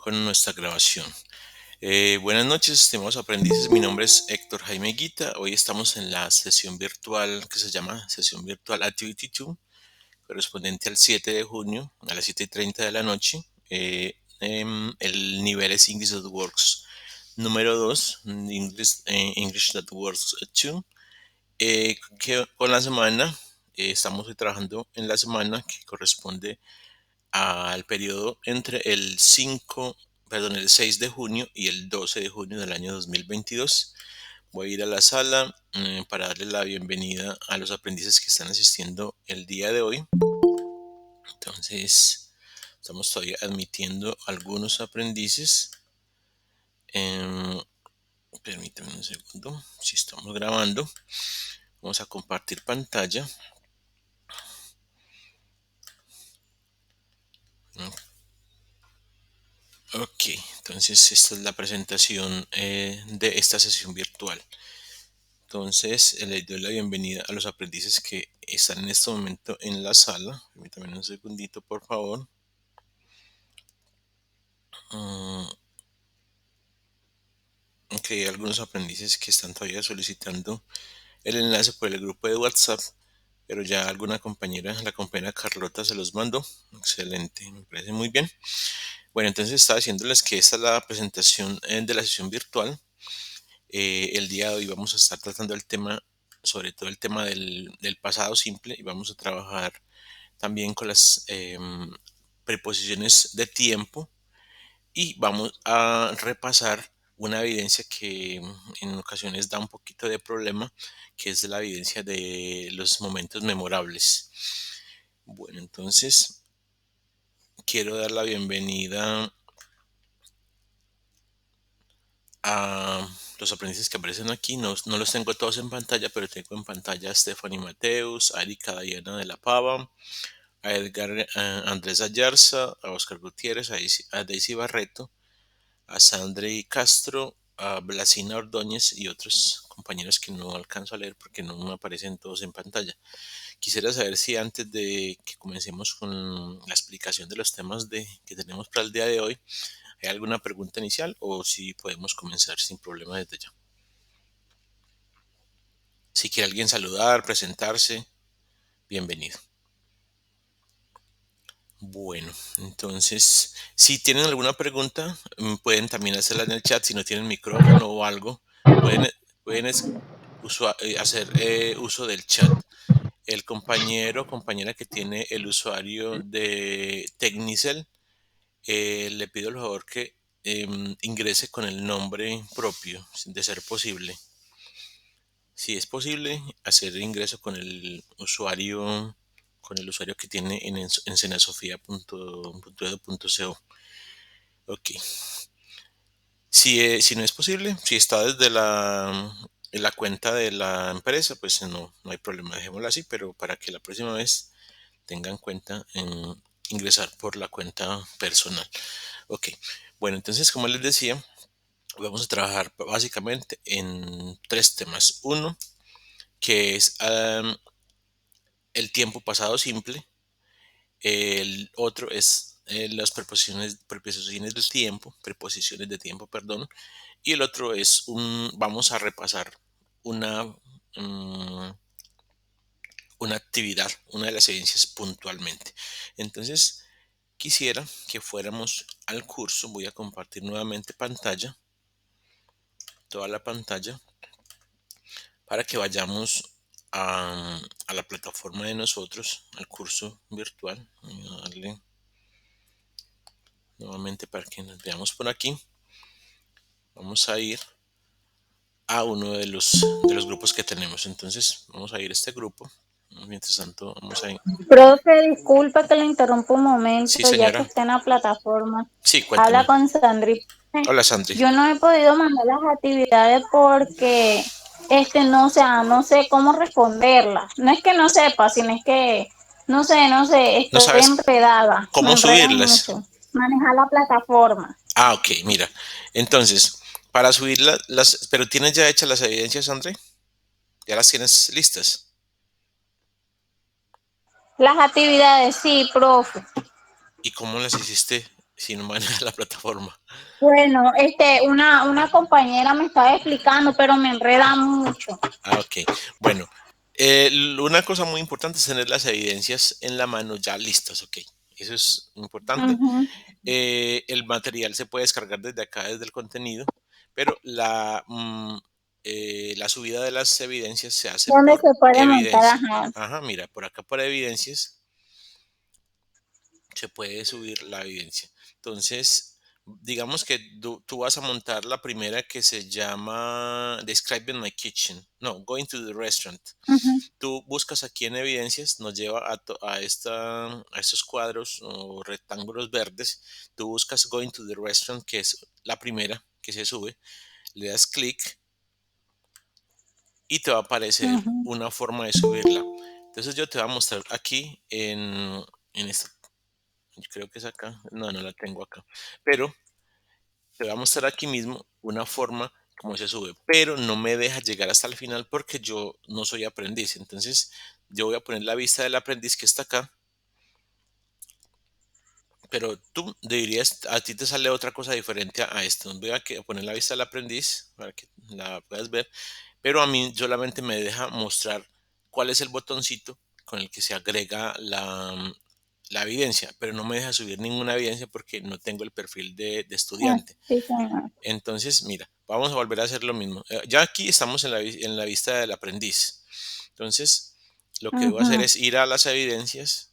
con nuestra grabación. Buenas noches, estimados aprendices. Mi nombre es Héctor Jaime Guita. Hoy estamos en la sesión virtual que se llama Sesión Virtual Activity 2, correspondiente al 7 de junio a las 7:30 de la noche. El nivel es English That Works número 2, English That Works 2, que con la semana, estamos hoy trabajando en la semana que corresponde al periodo entre el 6 de junio y el 12 de junio del año 2022. Voy a ir a la sala para darle la bienvenida a los aprendices que están asistiendo el día de hoy. Entonces, estamos todavía admitiendo algunos aprendices. Permítanme un segundo. Si estamos grabando, vamos a compartir pantalla. Ok, entonces esta es la presentación de esta sesión virtual. Entonces, les doy la bienvenida a los aprendices que están en este momento en la sala. Permítanme un segundito, por favor. Ok, hay algunos aprendices que están todavía solicitando el enlace por el grupo de WhatsApp, pero ya alguna compañera, la compañera Carlota, se los mandó. Excelente, me parece muy bien. Bueno, entonces estaba diciéndoles que esta es la presentación de la sesión virtual. El día de hoy vamos a estar tratando el tema, sobre todo el tema del pasado simple, y vamos a trabajar también con las preposiciones de tiempo, y vamos a repasar una evidencia que en ocasiones da un poquito de problema, que es la evidencia de los momentos memorables. Bueno, entonces quiero dar la bienvenida a los aprendices que aparecen aquí. No los tengo todos en pantalla, pero tengo en pantalla a Stephanie Mateus, a Erika Diana de la Pava, a Edgar Andrés Ayarza, a Oscar Gutiérrez, a Daisy Barreto, a Sandri Castro, a Blasina Ordóñez y otros compañeros que no alcanzo a leer porque no me aparecen todos en pantalla. Quisiera saber si antes de que comencemos con la explicación de los temas que tenemos para el día de hoy, ¿hay alguna pregunta inicial o si podemos comenzar sin problema desde ya? Si quiere alguien saludar, presentarse, bienvenido. Bueno, entonces, si tienen alguna pregunta, pueden también hacerla en el chat. Si no tienen micrófono o algo, pueden, pueden hacer uso del chat. El compañero o compañera que tiene el usuario de Technicel, le pido por favor que ingrese con el nombre propio, de ser posible. Si es posible, hacer ingreso con el usuario que tiene en ensenasofia.edu.co. Ok. Si no es posible, si está desde en la cuenta de la empresa, pues no hay problema, dejémoslo así, pero para que la próxima vez tengan en cuenta en ingresar por la cuenta personal. Ok. Bueno, entonces, como les decía, vamos a trabajar básicamente en tres temas. Uno, que es el tiempo pasado simple. El otro es las preposiciones del tiempo, preposiciones de tiempo, perdón. Y el otro es vamos a repasar una, mm, una actividad, una de las evidencias puntualmente. Entonces, quisiera que fuéramos al curso. Voy a compartir nuevamente pantalla, toda la pantalla, para que vayamos a la plataforma de nosotros, al curso virtual. Voy a darle nuevamente para que nos veamos por aquí. Vamos a ir a uno de los grupos que tenemos. Entonces, vamos a ir a este grupo. Mientras tanto, vamos a ir. Profe, disculpa que le interrumpa un Sí, momento, ya que señora. está en la plataforma. Sí, Habla cuénteme. con Sandri. Hola, Sandri. Yo no he podido mandar las actividades porque, no, o sea, no sé cómo responderlas. No es que no sepa, sino es que, no sé, ¿No estoy sabes enredada, me cómo enredo subirlas? mucho. Manejar la plataforma. Ah, ok, mira. Entonces, para subirlas, pero tienes ya hechas las evidencias, Sandri. Ya las tienes listas. Las actividades, sí, profe. ¿Y cómo las hiciste? si no manejas la plataforma. Bueno, una compañera me estaba explicando, pero me enreda mucho. Ah, ok. Bueno, una cosa muy importante es tener las evidencias en la mano ya listas, ok. Eso es importante. Ujú. El material se puede descargar desde acá, desde el contenido, pero la subida de las evidencias se hace ¿Dónde por se puede montar? evidencia. Ajá. Ajá, mira, por acá por evidencias se puede subir la evidencia. Entonces, digamos que tú vas a montar la primera que se llama Describing My Kitchen. No, Going to the Restaurant. Ujú, Tú buscas aquí en evidencias, nos lleva a estos cuadros o rectángulos verdes. Tú buscas Going to the Restaurant, que es la primera que se sube. Le das clic y te va a aparecer ujú, una forma de subirla. Entonces yo te voy a mostrar aquí en esta, yo creo que es acá, no, no la tengo acá, pero te voy a mostrar aquí mismo una forma como se sube, pero no me deja llegar hasta el final porque yo no soy aprendiz. Entonces yo voy a poner la vista del aprendiz que está acá, pero tú dirías, a ti te sale otra cosa diferente a esto. Voy a poner la vista del aprendiz para que la puedas ver, pero a mí solamente me deja mostrar cuál es el botoncito con el que se agrega la evidencia, pero no me deja subir ninguna evidencia porque no tengo el perfil de ah, estudiante. sí, señor. Entonces, mira, vamos a volver a hacer lo mismo. Ya aquí estamos en la vista del aprendiz. Entonces, lo que debo hacer Ujú, es ir a las evidencias,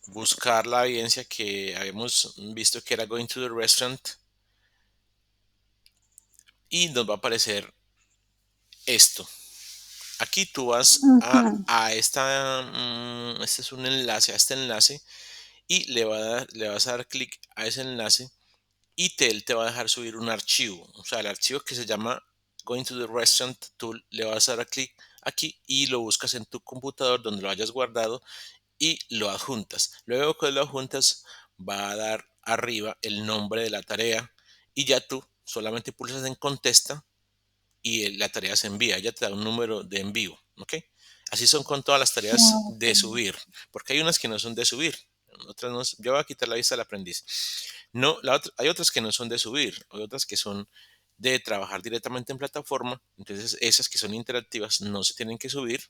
buscar la evidencia que habíamos visto que era Going to the Restaurant y nos va a aparecer esto. Aquí tú vas ujú, a este es un enlace, a este enlace y le vas a dar clic a ese enlace y él te va a dejar subir un archivo. O sea, el archivo que se llama Going to the Restaurant, tú le vas a dar clic aquí y lo buscas en tu computador donde lo hayas guardado y lo adjuntas. Luego que lo adjuntas va a dar arriba el nombre de la tarea y ya tú solamente pulsas en contesta y la tarea se envía, ya te da un número de envío, ¿ok? Así son con todas las tareas ok, de subir, porque hay unas que no son de subir, otras no, yo voy a quitar la vista del aprendiz. No, hay otras que no son de subir, hay otras que son de trabajar directamente en plataforma, entonces esas que son interactivas no se tienen que subir,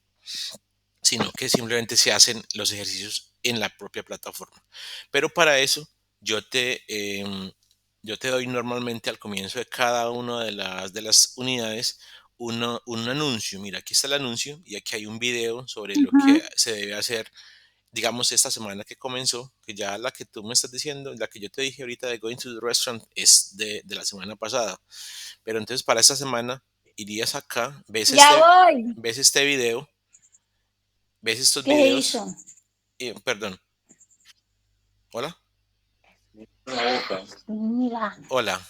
sino que simplemente se hacen los ejercicios en la propia plataforma. Pero para eso yo te, yo te doy normalmente al comienzo de cada una de las unidades un anuncio. Mira, aquí está el anuncio y aquí hay un video sobre lo que ujú, se debe hacer, digamos, esta semana que comenzó, que ya la que tú me estás diciendo, la que yo te dije ahorita de Going to the Restaurant es de la semana pasada. Pero entonces para esta semana irías acá, ya voy. ves este video, ves estos ¿Qué hizo? videos, perdón, hola, Mira. hola,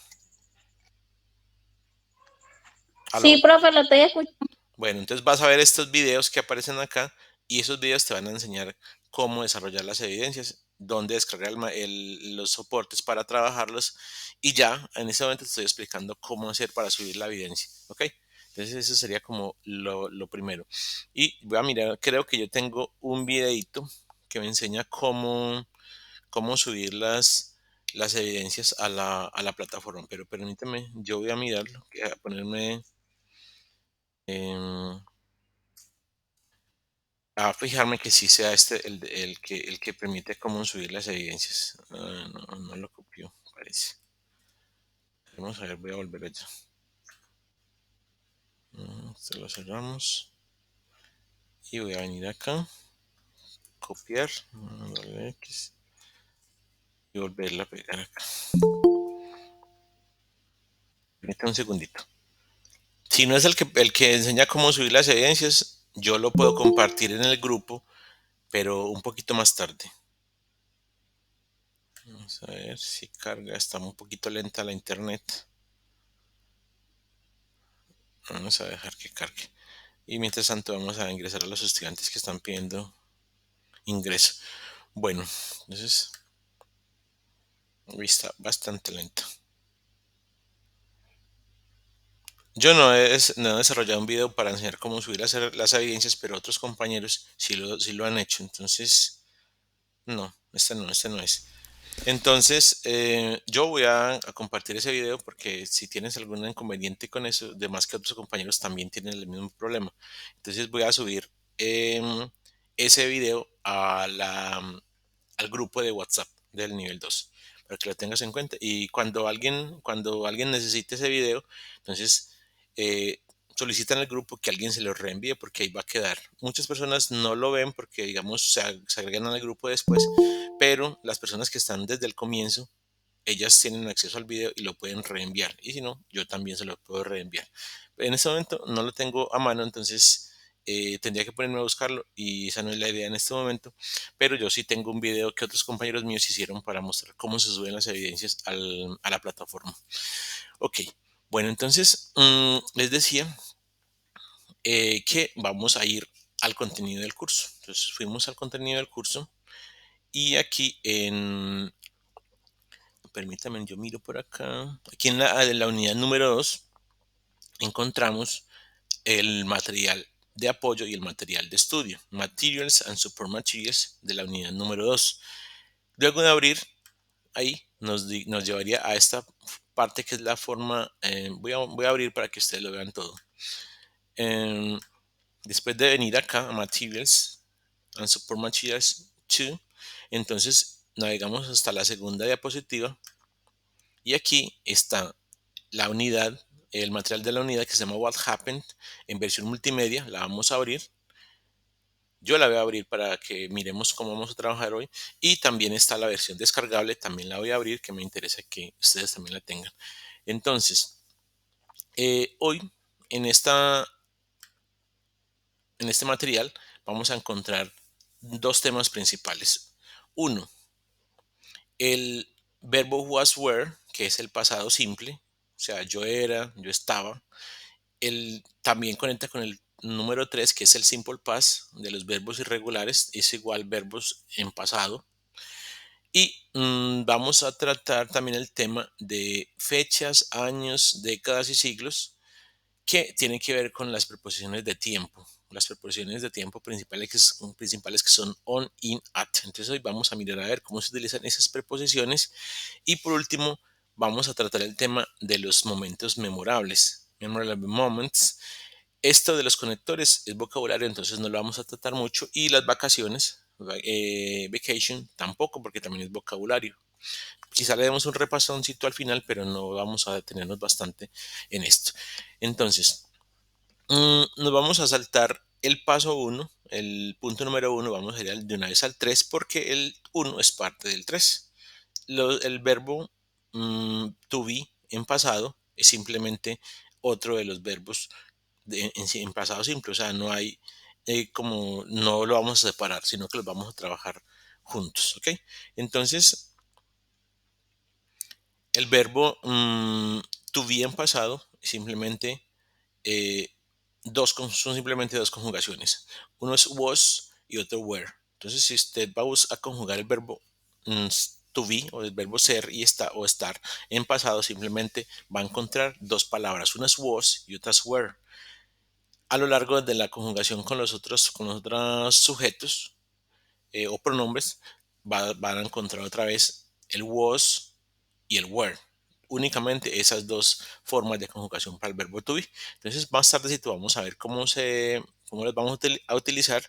Sí, aló. profe, lo estoy escuchando. Bueno, entonces vas a ver estos videos que aparecen acá y esos videos te van a enseñar cómo desarrollar las evidencias, dónde descargar los soportes para trabajarlos y ya en este momento te estoy explicando cómo hacer para subir la evidencia, ¿ok? Entonces eso sería como lo primero. Y voy a mirar, creo que yo tengo un videito que me enseña cómo subir las evidencias a la plataforma, pero permíteme, yo voy a mirarlo, a ponerme em, a fijarme que sí sea este el que permite cómo subir las evidencias. Ah, no, no lo copió, parece. Vamos a ver, voy a volver allá. Esto lo cerramos y voy a venir acá, copiar, darle X y volverla a pegar acá. Permítame un segundito. Si no es el que enseña cómo subir las evidencias, yo lo puedo compartir en el grupo, pero un poquito más tarde. Vamos a ver si carga, está un poquito lenta la internet. Vamos a dejar que cargue. Y mientras tanto vamos a ingresar a los estudiantes que están pidiendo ingreso. Bueno, entonces, está bastante lento. Yo no he desarrollado un video para enseñar cómo subir las evidencias, pero otros compañeros sí lo han hecho. Entonces, no, este no es. Entonces, yo voy a compartir ese video porque si tienes algún inconveniente con eso, además que otros compañeros también tienen el mismo problema. Entonces voy a subir ese video al grupo de WhatsApp del nivel 2 para que lo tengas en cuenta. Y cuando alguien necesite ese video, entonces eh, solicitan al grupo que alguien se lo reenvíe porque ahí va a quedar. Muchas personas no lo ven porque, digamos, se agregan al grupo después, pero las personas que están desde el comienzo, ellas tienen acceso al video y lo pueden reenviar. Y si no, yo también se lo puedo reenviar. En este momento no lo tengo a mano, entonces tendría que ponerme a buscarlo y esa no es la idea en este momento. Pero yo sí tengo un video que otros compañeros míos hicieron para mostrar cómo se suben las evidencias a la plataforma. Ok, bueno, entonces les decía que vamos a ir al contenido del curso. Entonces fuimos al contenido del curso y aquí permítame, yo miro por acá. Aquí en la unidad número 2 encontramos el material de apoyo y el material de estudio, Materials and Support Materials de la unidad número 2. Luego de abrir ahí nos llevaría a esta parte que es la forma, voy a abrir para que ustedes lo vean todo. Eh, Después de venir acá a Materials and Support Materials 2, entonces navegamos hasta la segunda diapositiva y aquí está la unidad, el material de la unidad que se llama What Happened en versión multimedia. La vamos a abrir. Yo la voy a abrir para que miremos cómo vamos a trabajar hoy. Y también está la versión descargable, también la voy a abrir, que me interesa que ustedes también la tengan. Entonces, hoy en, esta, en este material vamos a encontrar dos temas principales. Uno, el verbo was were, que es el pasado simple, o sea, yo era, yo estaba. También conecta con el número 3 que es el simple past de los verbos irregulares, es igual verbos en pasado. Y vamos a tratar también el tema de fechas, años, décadas y siglos, que tienen que ver con las preposiciones de tiempo. Las preposiciones de tiempo principales que son on, in, at. Entonces hoy vamos a mirar a ver cómo se utilizan esas preposiciones. Y por último, vamos a tratar el tema de los momentos memorables. Memorable moments. Esto de los conectores es vocabulario, entonces no lo vamos a tratar mucho. Y las vacaciones, vacation, tampoco, porque también es vocabulario. Quizá le demos un repasoncito al final, pero no vamos a detenernos bastante en esto. Entonces, nos vamos a saltar el paso 1, el punto número 1, vamos a ir de una vez al 3 porque el 1 es parte del 3. El verbo to be en pasado es simplemente otro de los verbos en pasado simple, o sea, no hay no lo vamos a separar, sino que los vamos a trabajar juntos, ¿ok? Entonces, el verbo to be en pasado es simplemente eh, son simplemente dos conjugaciones. Uno es was y otro were. Entonces, si usted va a conjugar el verbo to be o el verbo ser y o estar en pasado, simplemente va a encontrar dos palabras. Una es was y otra es were. A lo largo de la conjugación con los otros sujetos o pronombres, van a encontrar otra vez el was y el were. Únicamente esas dos formas de conjugación para el verbo to be. Entonces, más tardecito vamos a ver cómo las vamos a utilizar,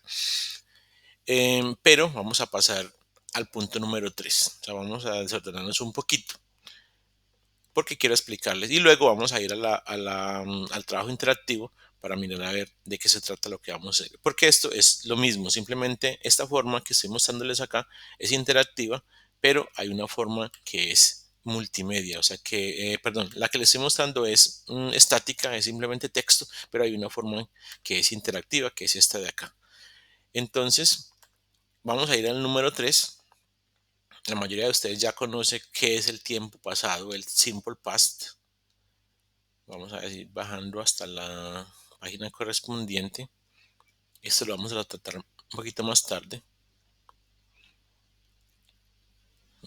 pero vamos a pasar al punto número 3. O sea, vamos a desordenarnos un poquito porque quiero explicarles. Y luego vamos a ir al trabajo interactivo para mirar a ver de qué se trata lo que vamos a hacer. Porque esto es lo mismo, simplemente esta forma que estoy mostrándoles acá es interactiva, pero hay una forma que es multimedia, o sea que, perdón, la que les estoy mostrando es estática, es simplemente texto, pero hay una forma que es interactiva, que es esta de acá. Entonces, vamos a ir al número 3. La mayoría de ustedes ya conoce qué es el tiempo pasado, el simple past. Vamos a ir bajando hasta la página correspondiente. Esto lo vamos a tratar un poquito más tarde.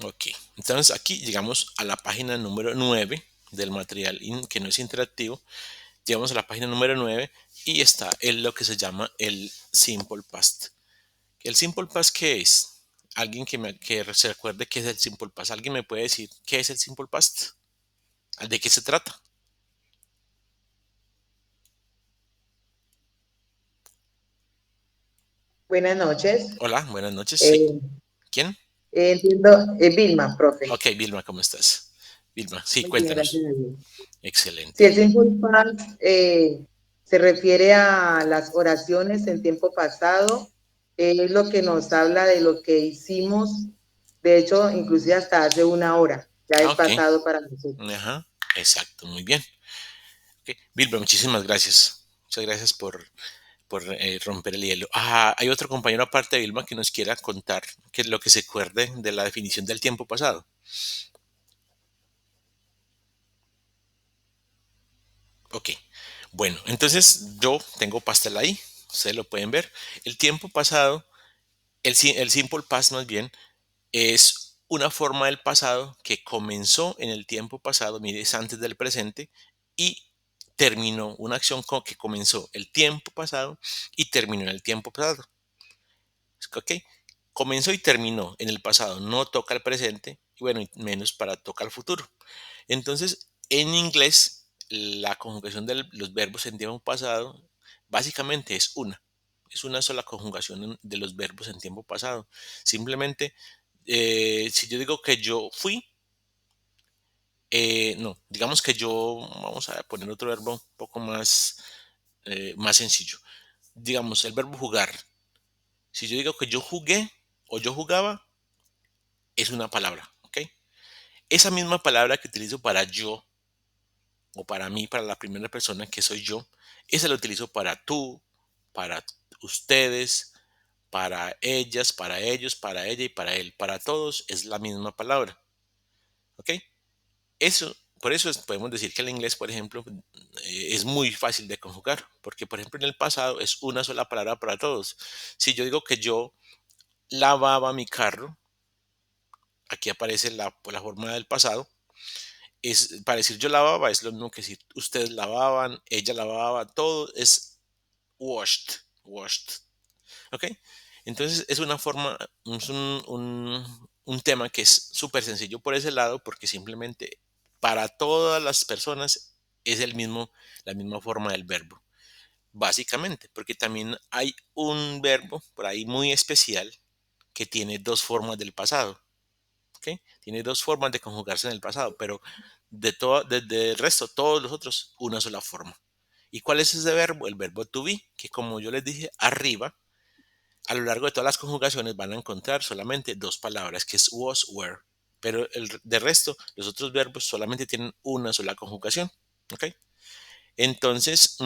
Ok, entonces aquí llegamos a la página número 9 del material que no es interactivo. Llegamos a la página número 9 y está lo que se llama el simple past. ¿El simple past qué es? alguien que se recuerde qué es el simple past. ¿Alguien me puede decir qué es el simple past? ¿De qué se trata? Buenas noches. Hola, buenas noches. Sí. Eh, ¿Quién? entiendo, Vilma, profe. Ok, Vilma, ¿cómo estás? Vilma, sí, Muy bien, cuéntanos. gracias a Dios. Si Excelente. el simple past se refiere a las oraciones en tiempo pasado, es lo que nos habla de lo que hicimos, de hecho, inclusive hasta hace una hora, ya Ah, es ok. pasado para nosotros. Ajá, exacto, muy bien. Ok, Vilma, muchísimas gracias. Muchas gracias por romper el hielo. Ah, hay otro compañero aparte de Vilma que nos quiera contar qué es lo que se acuerde de la definición del tiempo pasado. Ok, bueno, entonces yo tengo pastel ahí, ustedes lo pueden ver. El tiempo pasado, el simple past más bien, es una forma del pasado que comenzó en el tiempo pasado, mire, es antes del presente, y terminó, una acción que comenzó el tiempo pasado y terminó en el tiempo pasado. ¿Ok? Comenzó y terminó en el pasado, no toca el presente, y bueno, y menos para tocar el futuro. Entonces, en inglés, la conjugación de los verbos en tiempo pasado básicamente es una sola conjugación de los verbos en tiempo pasado. Simplemente, si yo digo que yo fui, no, digamos que yo, vamos a poner otro verbo un poco más sencillo. Digamos, el verbo jugar. Si yo digo que yo jugué o yo jugaba, es una palabra, ¿ok? Esa misma palabra que utilizo para yo o para mí, para la primera persona que soy yo, esa la utilizo para tú, para ustedes, para ellas, para ellos, para ella y para él. Para todos es la misma palabra, ¿ok? Eso, por eso podemos decir que el inglés, por ejemplo, es muy fácil de conjugar, porque por ejemplo en el pasado es una sola palabra para todos. Si yo digo que yo lavaba mi carro, aquí aparece la forma del pasado. Para decir yo lavaba es lo mismo que decir ustedes lavaban, ella lavaba, todo es washed, washed. ¿Ok? Entonces es una forma, es un tema que es súper sencillo por ese lado porque simplemente para todas las personas es la misma forma del verbo. Básicamente, porque también hay un verbo por ahí muy especial que tiene dos formas del pasado. ¿Ok? Tiene dos formas de conjugarse en el pasado, pero desde el resto, todos los otros, una sola forma. ¿Y cuál es ese verbo? El verbo to be, que como yo les dije arriba, a lo largo de todas las conjugaciones van a encontrar solamente dos palabras, que es was, were. Pero de resto, los otros verbos solamente tienen una sola conjugación. ¿Ok? Entonces,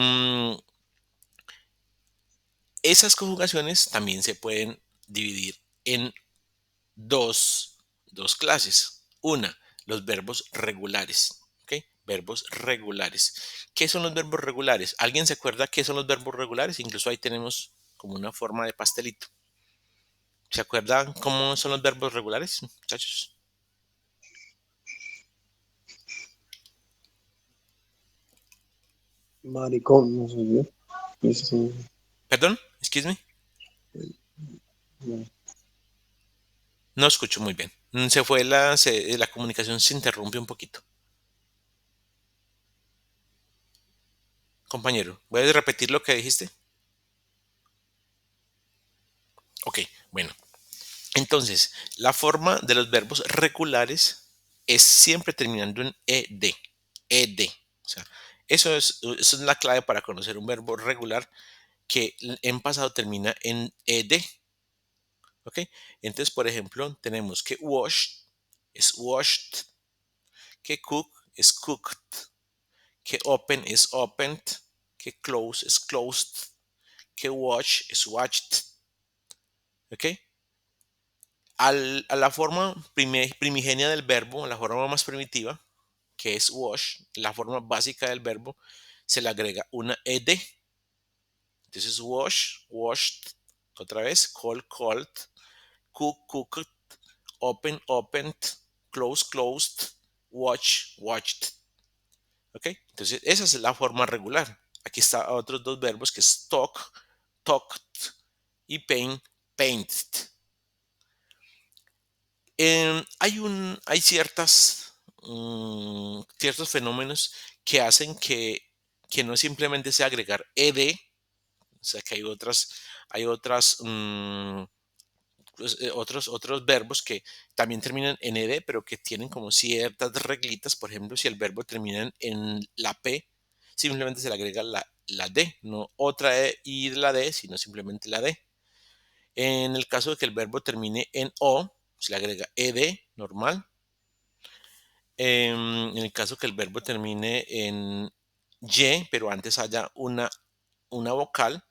esas conjugaciones también se pueden dividir en dos clases. Una, los verbos regulares. ¿Ok? Verbos regulares. ¿Qué son los verbos regulares? ¿Alguien se acuerda qué son los verbos regulares? Incluso ahí tenemos como una forma de pastelito. ¿Se acuerdan cómo son los verbos regulares, muchachos? Maricón, no sé yo. Eso, Perdón, excuse me. no. No escucho muy bien. La comunicación se interrumpe un poquito. Compañero, ¿puedes repetir lo que dijiste? Ok, bueno. Entonces, la forma de los verbos regulares es siempre terminando en ed. Ed. O sea, eso es la clave para conocer un verbo regular que en pasado termina en ed. ¿Ok? Entonces, por ejemplo, tenemos que wash es washed, que cook es cooked, que open es opened, que close es closed, que watch es watched. ¿Ok? A la forma primigenia del verbo, a la forma más primitiva, que es wash, la forma básica del verbo, se le agrega una ed. Entonces wash, washed, otra vez, call, called, cook, cooked, open, opened, close, closed, watch, watched. ¿Ok? Entonces esa es la forma regular. Aquí está otros dos verbos que es talk, talked y paint, painted. Hay ciertos fenómenos que hacen que no simplemente sea agregar ed, o sea que hay otros verbos que también terminan en ed, pero que tienen como ciertas reglitas. Por ejemplo, si el verbo termina en la P, simplemente se le agrega la D, no otra E y la D, sino simplemente la D. En el caso de que el verbo termine en O, se le agrega ed normal. En el caso que el verbo termine en Y, pero antes haya una vocal,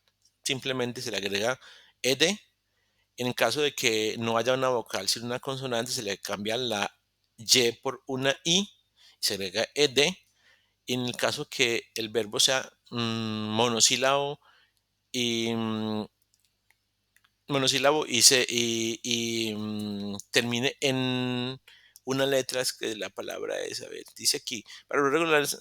simplemente se le agrega ed. En el caso de que no haya una vocal, sino una consonante, se le cambia la Y por una I, se agrega ed. Y en el caso que el verbo sea monosílabo y termine en una letra, es que la palabra es, a ver, dice aquí, para los regulares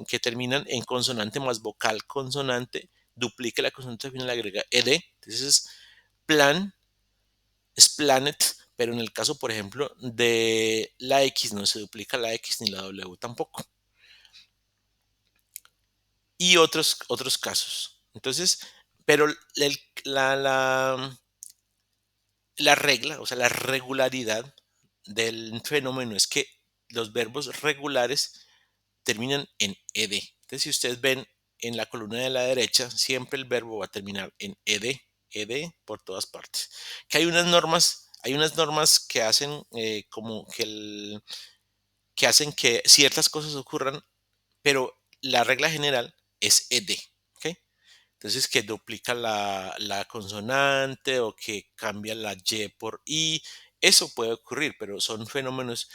que terminan en consonante más vocal consonante, duplica la consonante final, le agrega ed. Entonces es planet, pero en el caso, por ejemplo, de la X, no se duplica la X ni la W tampoco. Y otros casos. Entonces, pero la regla, o sea, la regularidad del fenómeno es que los verbos regulares terminan en ed. Entonces, si ustedes ven en la columna de la derecha, siempre el verbo va a terminar en ed por todas partes. Que hay unas normas que hacen como que hacen que ciertas cosas ocurran, pero la regla general es ed. ¿Ok? Entonces, que duplica la consonante o que cambia la Y por I, eso puede ocurrir, pero son fenómenos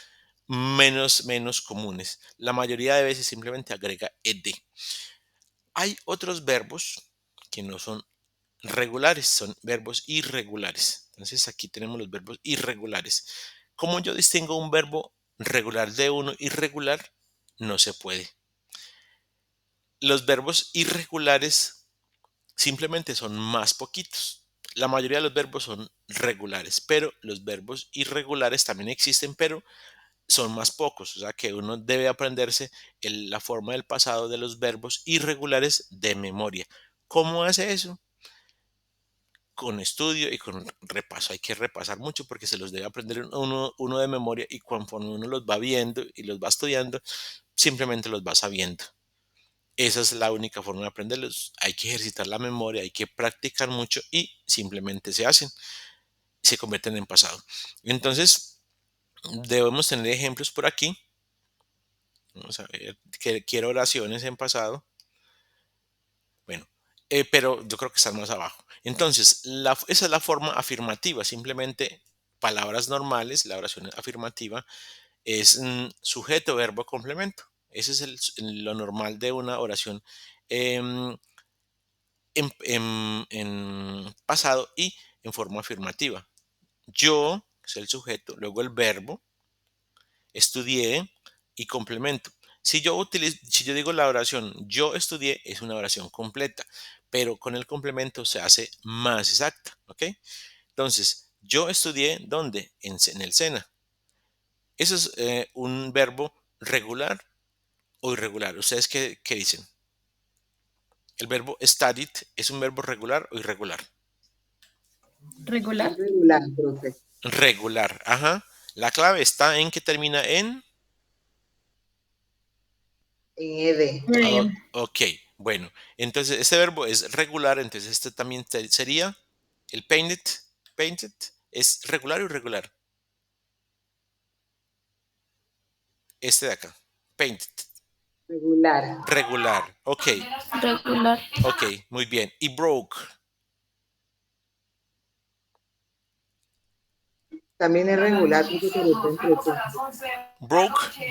menos comunes. La mayoría de veces simplemente agrega ed. Hay otros verbos que no son regulares, son verbos irregulares. Entonces, aquí tenemos los verbos irregulares. ¿Cómo yo distingo un verbo regular de uno irregular? No se puede. Los verbos irregulares simplemente son más poquitos. La mayoría de los verbos son regulares, pero los verbos irregulares también existen, pero son más pocos. O sea que uno debe aprenderse la forma del pasado de los verbos irregulares de memoria. ¿Cómo hace eso? Con estudio y con repaso. Hay que repasar mucho porque se los debe aprender uno de memoria, y conforme uno los va viendo y los va estudiando, simplemente los va sabiendo. Esa es la única forma de aprenderlos. Hay que ejercitar la memoria, hay que practicar mucho y simplemente se hacen, se convierten en pasado. Entonces, debemos tener ejemplos por aquí. Vamos a ver, que quiero oraciones en pasado. Bueno, pero yo creo que están más abajo. Entonces, esa es la forma afirmativa. Simplemente palabras normales, la oración afirmativa es sujeto, verbo, complemento. Ese es lo normal de una oración em, en pasado y en forma afirmativa. Yo es el sujeto, luego el verbo, estudié y complemento. Si yo digo la oración yo estudié, es una oración completa, pero con el complemento se hace más exacta. ¿Ok? Entonces, yo estudié, ¿dónde? En el SENA. Eso es un verbo regular o irregular. ¿Ustedes qué dicen? ¿El verbo studied es un verbo regular o irregular? Regular. Es regular, profe. Regular, ajá. La clave está en que termina en... En ed. Ok, bueno. Entonces, este verbo es regular, entonces este también sería el painted. Painted es regular o irregular. Este de acá. Painted. Regular. Regular. Ok, Regular. ok, muy bien. Y broke. También es regular, porque pero está entre sí.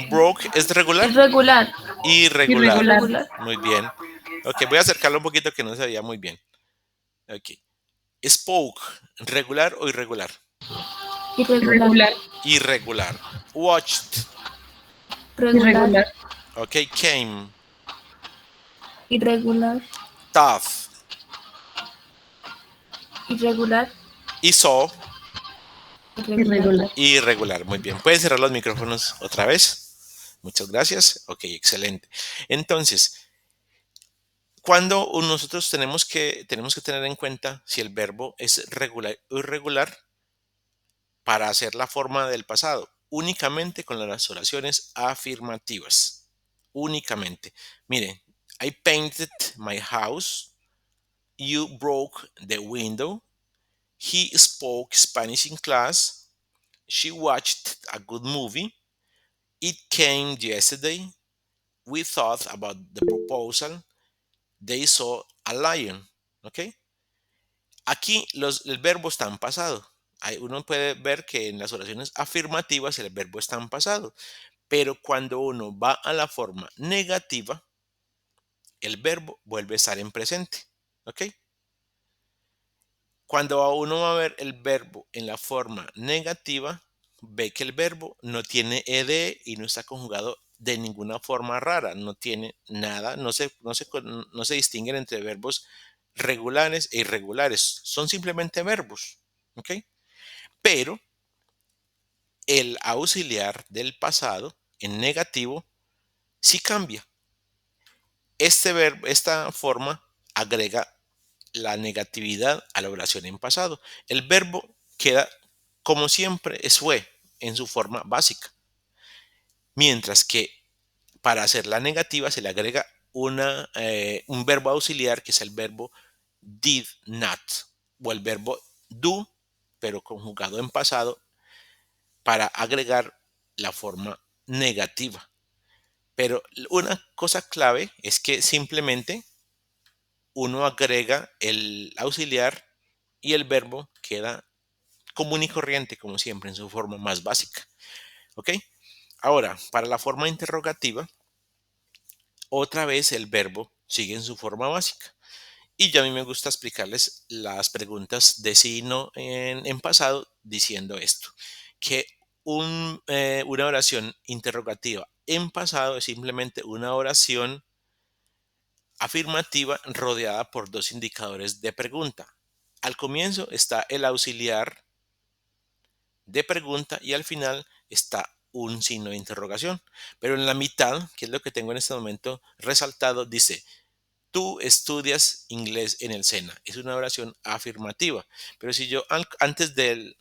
Broke es regular. Irregular. Irregular. Irregular. Muy bien. Ok, voy a acercarlo un poquito que no se veía muy bien. Ok. Spoke, regular o irregular. Irregular. Irregular. Watched. Regular. Ok, came. Irregular. Tough. Irregular. Y saw. Irregular. Irregular, muy bien. ¿Pueden cerrar los micrófonos otra vez? Muchas gracias. Ok, excelente. Entonces, cuando nosotros tenemos que tener en cuenta si el verbo es regular o irregular para hacer la forma del pasado, únicamente con las oraciones afirmativas. Únicamente. Miren, I painted my house. You broke the window. He spoke Spanish in class. She watched a good movie. It came yesterday. We thought about the proposal. They saw a lion. ¿Ok? Aquí el verbo está en pasado. Uno puede ver que en las oraciones afirmativas el verbo está en pasado. Pero cuando uno va a la forma negativa, el verbo vuelve a estar en presente. ¿Ok? Cuando uno va a ver el verbo en la forma negativa, ve que el verbo no tiene ed y no está conjugado de ninguna forma rara, no tiene nada, no se distinguen entre verbos regulares e irregulares, son simplemente verbos, ¿ok? Pero el auxiliar del pasado en negativo sí cambia. Esta forma agrega la negatividad a la oración en pasado. El verbo queda como siempre es fue en su forma básica. Mientras que para hacer la negativa se le agrega un verbo auxiliar que es el verbo did not o el verbo do, pero conjugado en pasado para agregar la forma negativa. Pero una cosa clave es que simplemente uno agrega el auxiliar y el verbo queda común y corriente, como siempre, en su forma más básica. ¿Ok? Ahora, para la forma interrogativa, otra vez el verbo sigue en su forma básica. Y ya a mí me gusta explicarles las preguntas de sí y no en pasado diciendo esto, que una oración interrogativa en pasado es simplemente una oración afirmativa rodeada por dos indicadores de pregunta. Al comienzo está el auxiliar de pregunta y al final está un signo de interrogación. Pero en la mitad, que es lo que tengo en este momento resaltado, dice, tú estudias inglés en el SENA. Es una oración afirmativa. Pero si yo antes del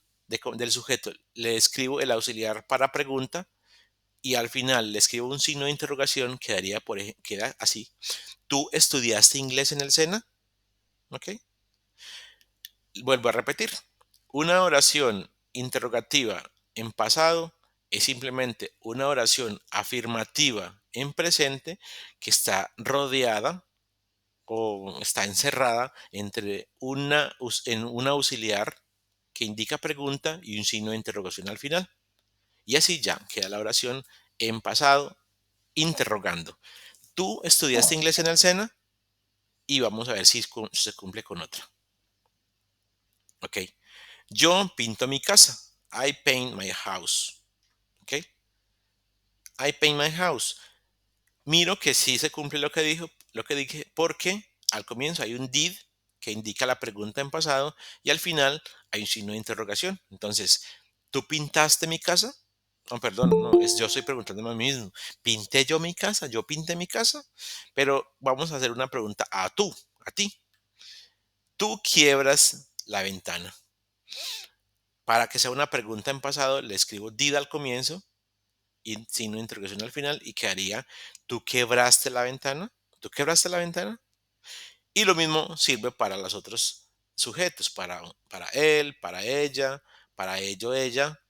sujeto le escribo el auxiliar para pregunta y al final le escribo un signo de interrogación, queda así. ¿Tú estudiaste inglés en el SENA? ¿Ok? Vuelvo a repetir. Una oración interrogativa en pasado es simplemente una oración afirmativa en presente que está rodeada o está encerrada en un auxiliar que indica pregunta y un signo de interrogación al final. Y así ya queda la oración en pasado interrogando. ¿Tú estudiaste inglés en el SENA? Y vamos a ver si se cumple con otra. Ok. Yo pinto mi casa. I paint my house. Ok. I paint my house. Miro que sí se cumple lo que dije, porque al comienzo hay un did que indica la pregunta en pasado y al final hay un signo de interrogación. Entonces, ¿tú pintaste mi casa? Oh, perdón, no, yo estoy preguntándome a mí mismo. ¿Pinté yo mi casa? ¿Yo pinté mi casa? Pero vamos a hacer una pregunta a ti. ¿Tú quiebras la ventana? Para que sea una pregunta en pasado, le escribo did al comienzo y signo de interrogación al final y quedaría, ¿tú quebraste la ventana? ¿Tú quebraste la ventana? Y lo mismo sirve para los otros sujetos, para él, para ella, para ello, ella,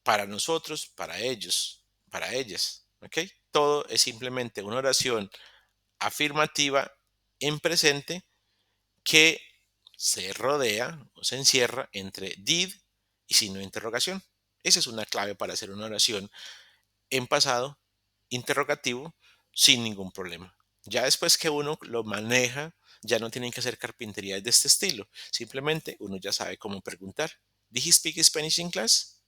para nosotros, para ellos, para ellas. ¿Ok? Todo es simplemente una oración afirmativa en presente que se rodea o se encierra entre did y signo de interrogación. Esa es una clave para hacer una oración en pasado interrogativo sin ningún problema. Ya después que uno lo maneja, ya no tienen que hacer carpinterías de este estilo. Simplemente uno ya sabe cómo preguntar. ¿Did he speak Spanish in class?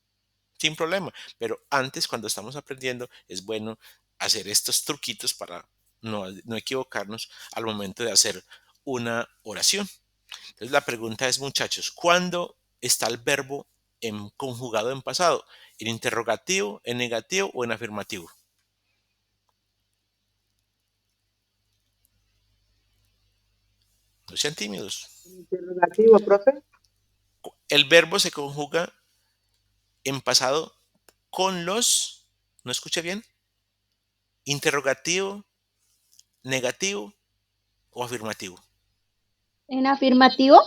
Sin problema. Pero antes, cuando estamos aprendiendo, es bueno hacer estos truquitos para no equivocarnos al momento de hacer una oración. Entonces la pregunta es, muchachos, ¿cuándo está el verbo en conjugado en pasado? ¿En interrogativo, en negativo o en afirmativo? No sean tímidos. Interrogativo, profe. El verbo se conjuga en pasado con los, ¿no escuché bien? Interrogativo, negativo o afirmativo. ¿En afirmativo?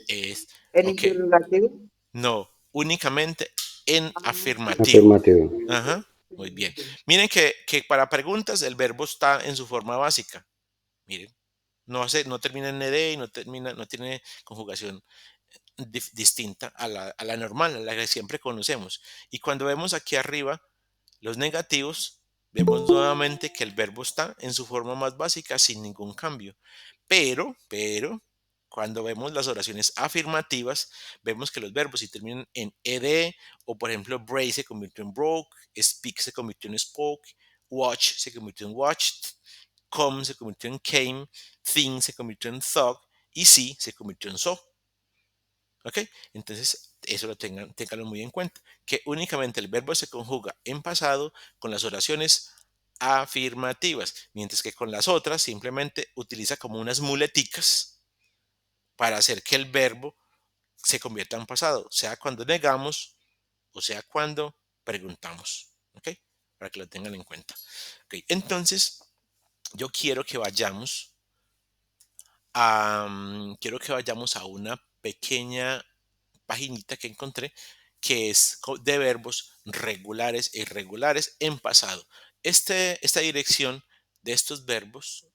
Es, El ok, interrogativo. no, únicamente en Ah, afirmativo. Afirmativo. Ajá, muy bien. Miren que para preguntas el verbo está en su forma básica. Miren, no termina en ed y no tiene conjugación distinta a la normal, a la que siempre conocemos. Y cuando vemos aquí arriba los negativos, vemos nuevamente que el verbo está en su forma más básica sin ningún cambio. Pero, cuando vemos las oraciones afirmativas, vemos que los verbos si terminan en ed, o por ejemplo, break se convirtió en broke, speak se convirtió en spoke, watch se convirtió en watched, come se convirtió en came, think se convirtió en thought y see se convirtió en saw. ¿Ok? Entonces, eso ténganlo muy en cuenta, que únicamente el verbo se conjuga en pasado con las oraciones afirmativas, mientras que con las otras simplemente utiliza como unas muleticas para hacer que el verbo se convierta en pasado, sea cuando negamos o sea cuando preguntamos. ¿Ok? Para que lo tengan en cuenta. ¿Ok? Entonces, yo quiero que vayamos a una pequeña paginita que encontré que es de verbos regulares e irregulares en pasado. Esta dirección de estos verbos,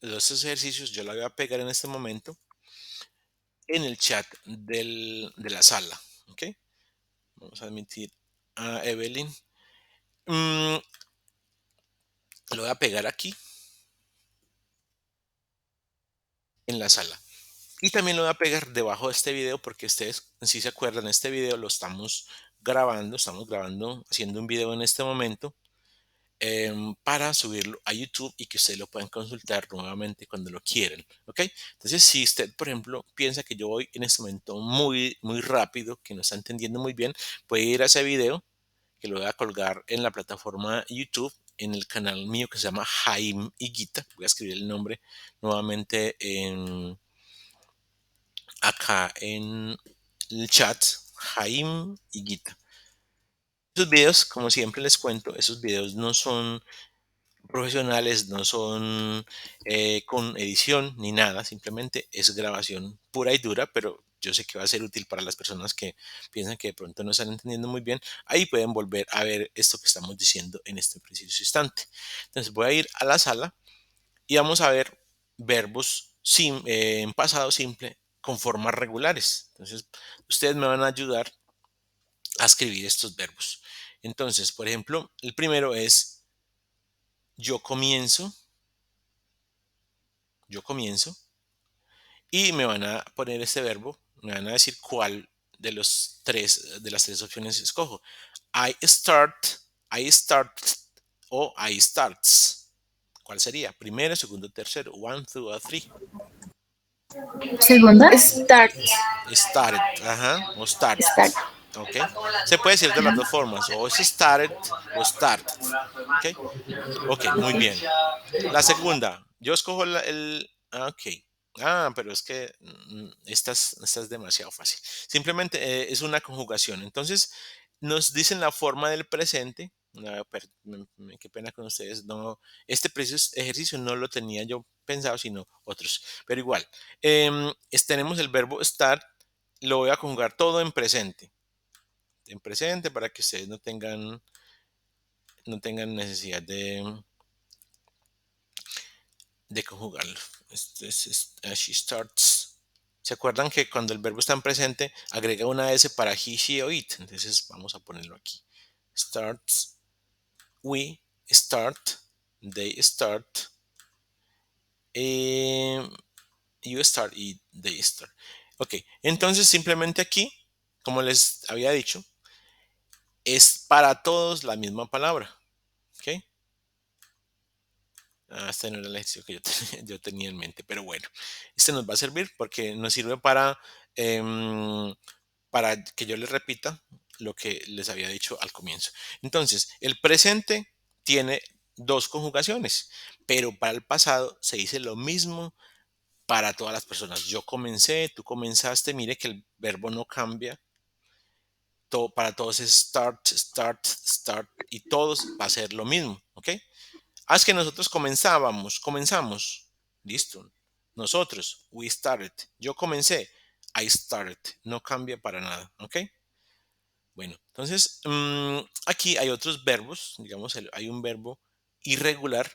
de estos ejercicios, yo la voy a pegar en este momento en el chat de la sala. ¿Ok? Vamos a admitir a Evelyn. Lo voy a pegar aquí en la sala. Y también lo voy a pegar debajo de este video porque ustedes, si se acuerdan, este video lo estamos grabando, haciendo un video en este momento para subirlo a YouTube y que ustedes lo puedan consultar nuevamente cuando lo quieran, ¿ok? Entonces, si usted, por ejemplo, piensa que yo voy en este momento muy, muy rápido, que no está entendiendo muy bien, puede ir a ese video que lo voy a colgar en la plataforma YouTube, en el canal mío que se llama Jaime Higuita. Voy a escribir el nombre nuevamente acá en el chat, Jaime Higuita. Esos videos, como siempre les cuento, esos videos no son profesionales, no son con edición ni nada, simplemente es grabación pura y dura, pero yo sé que va a ser útil para las personas que piensan que de pronto no están entendiendo muy bien. Ahí pueden volver a ver esto que estamos diciendo en este preciso instante. Entonces voy a ir a la sala y vamos a ver verbos en pasado simple con formas regulares. Entonces ustedes me van a ayudar a escribir estos verbos. Entonces, por ejemplo, el primero es yo comienzo, yo comienzo, y me van a poner este verbo, me van a decir cuál de las tres opciones escojo. I start, I start o I starts. ¿Cuál sería? Primero, segundo, tercero. One, two, or three. Segunda. Start. Started, ajá, o Start. starts. ¿Ok? Se puede decir de las dos formas, o es started o started. ¿Ok? Ok, muy bien. La segunda, yo escojo ok. Pero es que esta es demasiado fácil. Simplemente es una conjugación. Entonces, nos dicen la forma del presente. Qué pena con ustedes. No, este preciso ejercicio no lo tenía yo pensado, sino otros. Pero igual, tenemos el verbo estar. Lo voy a conjugar todo en presente. En presente para que ustedes no tengan necesidad de conjugarlo. She starts. ¿Se acuerdan que cuando el verbo está en presente agrega una S para he, she o it? Entonces vamos a ponerlo aquí. Starts, we start, they start, you start y they start. Ok, entonces simplemente aquí, como les había dicho, es para todos la misma palabra. Ok. Este no era el ejercicio que yo tenía en mente, pero bueno, este nos va a servir porque nos sirve para para que yo les repita lo que les había dicho al comienzo. Entonces, el presente tiene dos conjugaciones, pero para el pasado se dice lo mismo para todas las personas. Yo comencé, tú comenzaste, mire que el verbo no cambia. Para todos es start, start, start y todos va a ser lo mismo, ¿ok? Es que nosotros comenzamos, listo. Nosotros, we started. Yo comencé, I started. No cambia para nada, ¿ok? Bueno, entonces aquí hay otros verbos, digamos, hay un verbo irregular.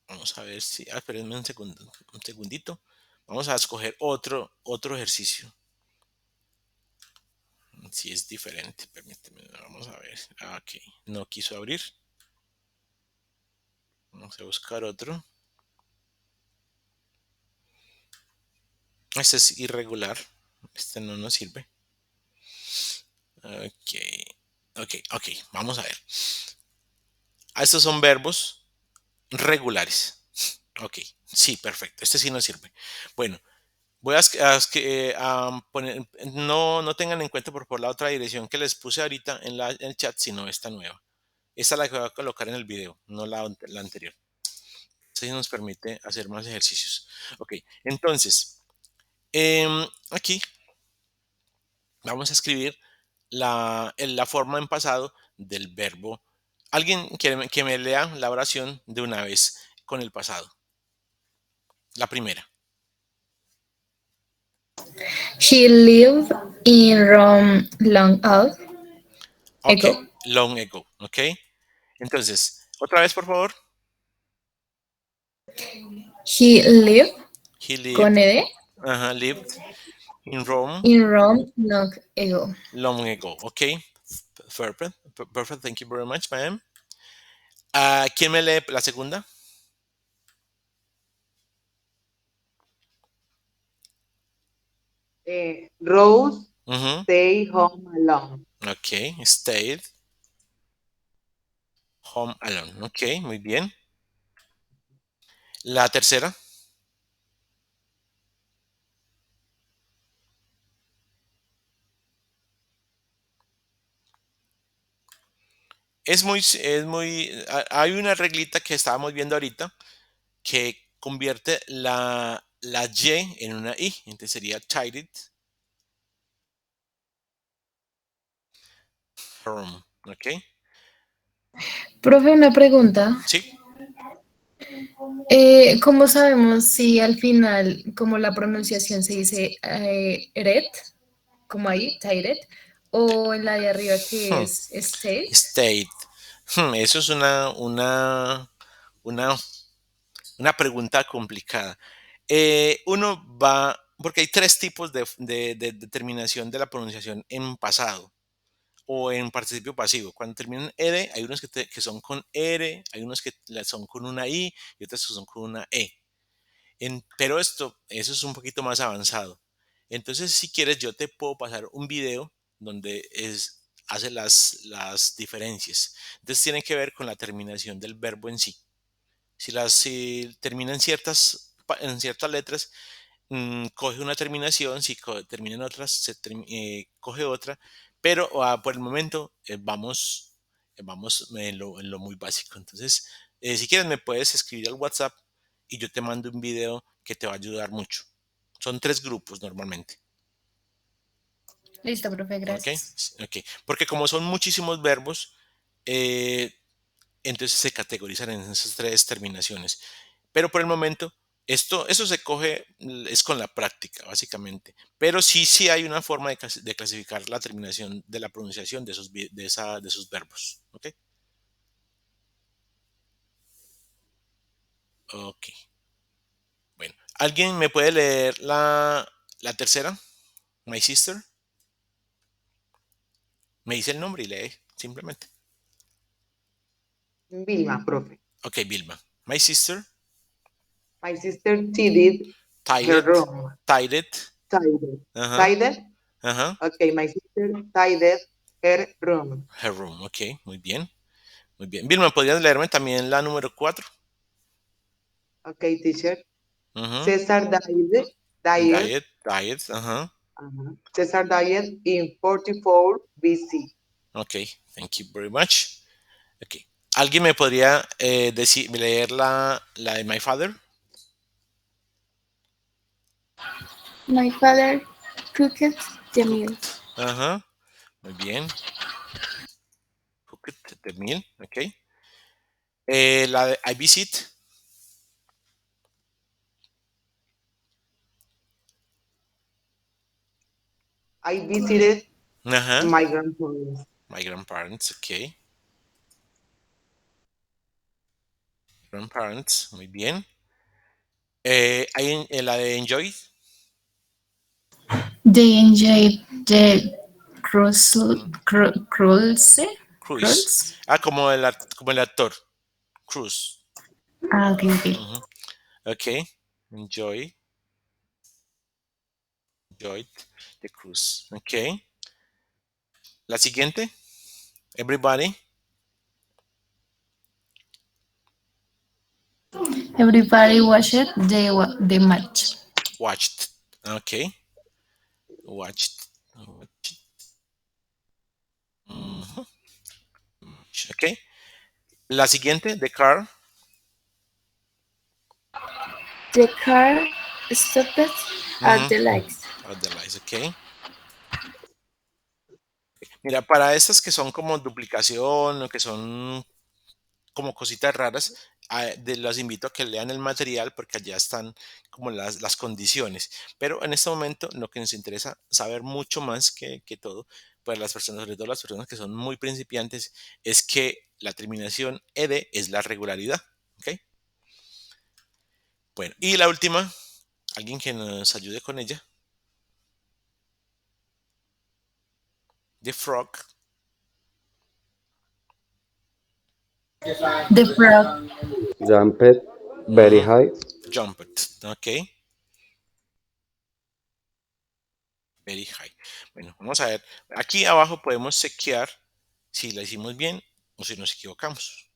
Vamos a ver si, espérenme un segundito. Vamos a escoger otro ejercicio. Si es diferente, permíteme, vamos a ver. Ok, no quiso abrir. Vamos a buscar otro. Este es irregular. Este no nos sirve. Ok, ok. Vamos a ver. Estos son verbos regulares. Ok, sí, perfecto. Este sí nos sirve. Bueno, voy a poner, no tengan en cuenta por favor la otra dirección que les puse ahorita en el chat, sino esta nueva. Esta es la que voy a colocar en el video, no la anterior. Esto nos permite hacer más ejercicios. Ok, entonces, aquí vamos a escribir la forma en pasado del verbo. ¿Alguien que me lea la oración de una vez con el pasado? La primera. He lived in Rome long Ok, ago. long ago. Ok. Entonces, otra vez, por favor. He lived He con lived, ed lived in Rome in Rome long ago. long ago. Ok. Perfect. Perfect. Thank you very much, ma'am. ¿Quién me lee la segunda? Rose Ujú. stay home alone. Ok. Stayed home alone. Ok, muy bien. La tercera. Hay una reglita que estábamos viendo ahorita que convierte la Y en una I. Entonces sería tidied home. Ok. Profe, una pregunta. Sí. ¿Cómo sabemos si al final, como la pronunciación se dice red, como ahí, tired, o en la de arriba que Hmm. es state? State. Eso es una, una pregunta complicada. Porque hay tres tipos de determinación de la pronunciación en pasado o en participio pasivo. Cuando terminan ed, hay unos que son con r, hay unos que son con una i y otros que son con una e. Pero eso es un poquito más avanzado. Entonces, si quieres, yo te puedo pasar un video donde hace las diferencias. Entonces, tienen que ver con la terminación del verbo en sí. Si termina en ciertas letras, coge una terminación, si termina en otras, coge otra, pero por el momento vamos en lo muy básico. Entonces, si quieres, me puedes escribir al WhatsApp y yo te mando un video que te va a ayudar mucho. Son tres grupos normalmente. Listo, profe, ¿Ok? gracias. Ok. Porque como son muchísimos verbos, eh, entonces se categorizan en esas tres terminaciones. Pero por el momento, eso se coge, es con la práctica, básicamente. Pero sí hay una forma de clasificar la terminación de la pronunciación de esos verbos. ¿Ok? Ok. Bueno, ¿alguien me puede leer la tercera? My sister. Me dice el nombre y lee, simplemente. Vilma, profe. Ok, Vilma. My sister My sister tidied her tidied, room. tidied. Tidied. Ajá, Tidied? ajá. Okay, my sister tidied her room. Her room. Ok, muy bien. Muy bien. Vilma, ¿podrías leerme también la número 4? Okay, teacher. Ujú. César died died, Died. ajá, César died in 44 BC. Ok, thank you very much. Ok. ¿Alguien me podría leer la de My Father? My father cooked the meal. Ajá, muy bien. Cooked the meal, ok. La de I visit. I visited Ajá, my grandparents. my grandparents, ok. Grandparents, muy bien. La de enjoy. They enjoyed the cruise, Ujú, cruise, Cruise. cruise. Como el actor. Cruise. Ah, ok, ok. Ujú, ok. Enjoy. Enjoyed the cruise. Ok. La siguiente. Everybody Everybody watched the match. watched. Ok. Watched. Ujú, ok. La siguiente, the car. The car stopped at Ujú, the lights. of the lights, ok. Mira, para estas que son como duplicación o que son como cositas raras, los invito a que lean el material porque allá están como las condiciones. Pero en este momento lo que nos interesa saber mucho más que todo, para las personas, sobre todo las personas que son muy principiantes, es que la terminación ed es la regularidad. ¿Ok? Bueno, y la última, alguien que nos ayude con ella. The frog. The frog. Jumped very Ujú, high. jumped. Ok. Very high. Bueno, vamos a ver. Aquí abajo podemos chequear si la hicimos bien o si nos equivocamos.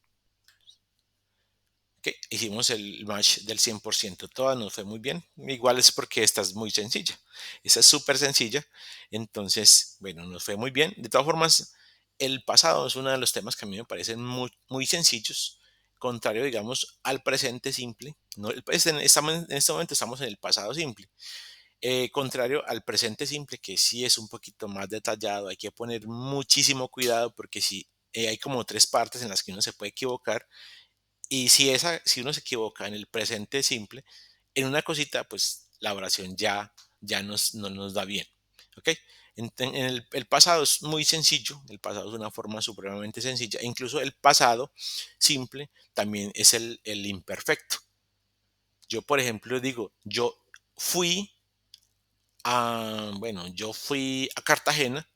Ok, hicimos el match del 100%. Todas nos fue muy bien. Igual es porque esta es muy sencilla. Esta es súper sencilla. Entonces, bueno, nos fue muy bien. De todas formas, el pasado es uno de los temas que a mí me parecen muy, muy sencillos. Contrario, digamos, al presente simple. No, en este momento estamos en el pasado simple. Contrario al presente simple, que sí es un poquito más detallado, hay que poner muchísimo cuidado porque sí, hay como tres partes en las que uno se puede equivocar y si uno se equivoca en el presente simple, en una cosita, pues la oración ya no nos da bien. ¿Ok? El pasado es muy sencillo, el pasado es una forma supremamente sencilla, e incluso el pasado simple también es el imperfecto. Yo, por ejemplo, digo, yo fui a Cartagena,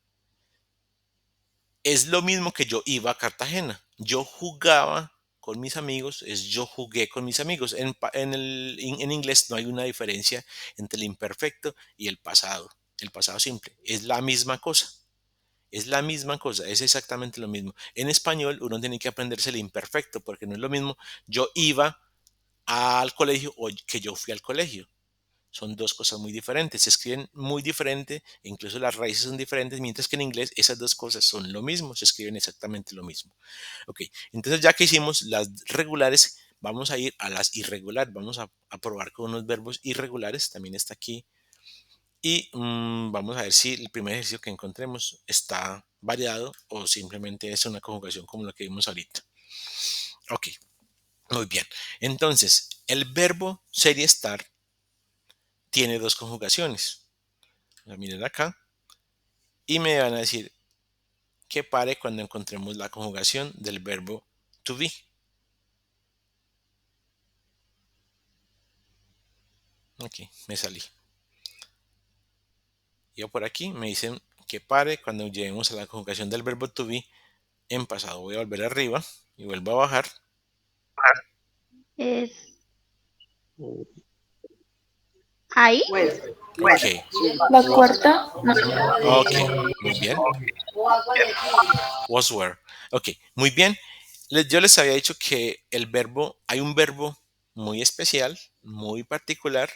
es lo mismo que yo iba a Cartagena. Yo jugaba con mis amigos, es yo jugué con mis amigos. En inglés no hay una diferencia entre el imperfecto y el pasado simple. Es la misma cosa. Es la misma cosa, es exactamente lo mismo. En español uno tiene que aprenderse el imperfecto porque no es lo mismo yo iba al colegio o que yo fui al colegio. Son dos cosas muy diferentes, se escriben muy diferente, incluso las raíces son diferentes, mientras que en inglés esas dos cosas son lo mismo, se escriben exactamente lo mismo. Ok, entonces ya que hicimos las regulares, vamos a ir a las irregulares, vamos a probar con unos verbos irregulares, también está aquí, y vamos a ver si el primer ejercicio que encontremos está variado o simplemente es una conjugación como la que vimos ahorita. Ok, muy bien. Entonces, el verbo ser y estar tiene dos conjugaciones. Miren acá y me van a decir que pare cuando encontremos la conjugación del verbo to be. Ok, me salí. Yo por aquí me dicen que pare cuando lleguemos a la conjugación del verbo to be en pasado. Voy a volver arriba y vuelvo a bajar. Es ahí. Pues, Ok, La cuarta. No. ok, muy bien. Was were. Ok, muy bien. Yo les había dicho que hay un verbo muy especial, muy particular,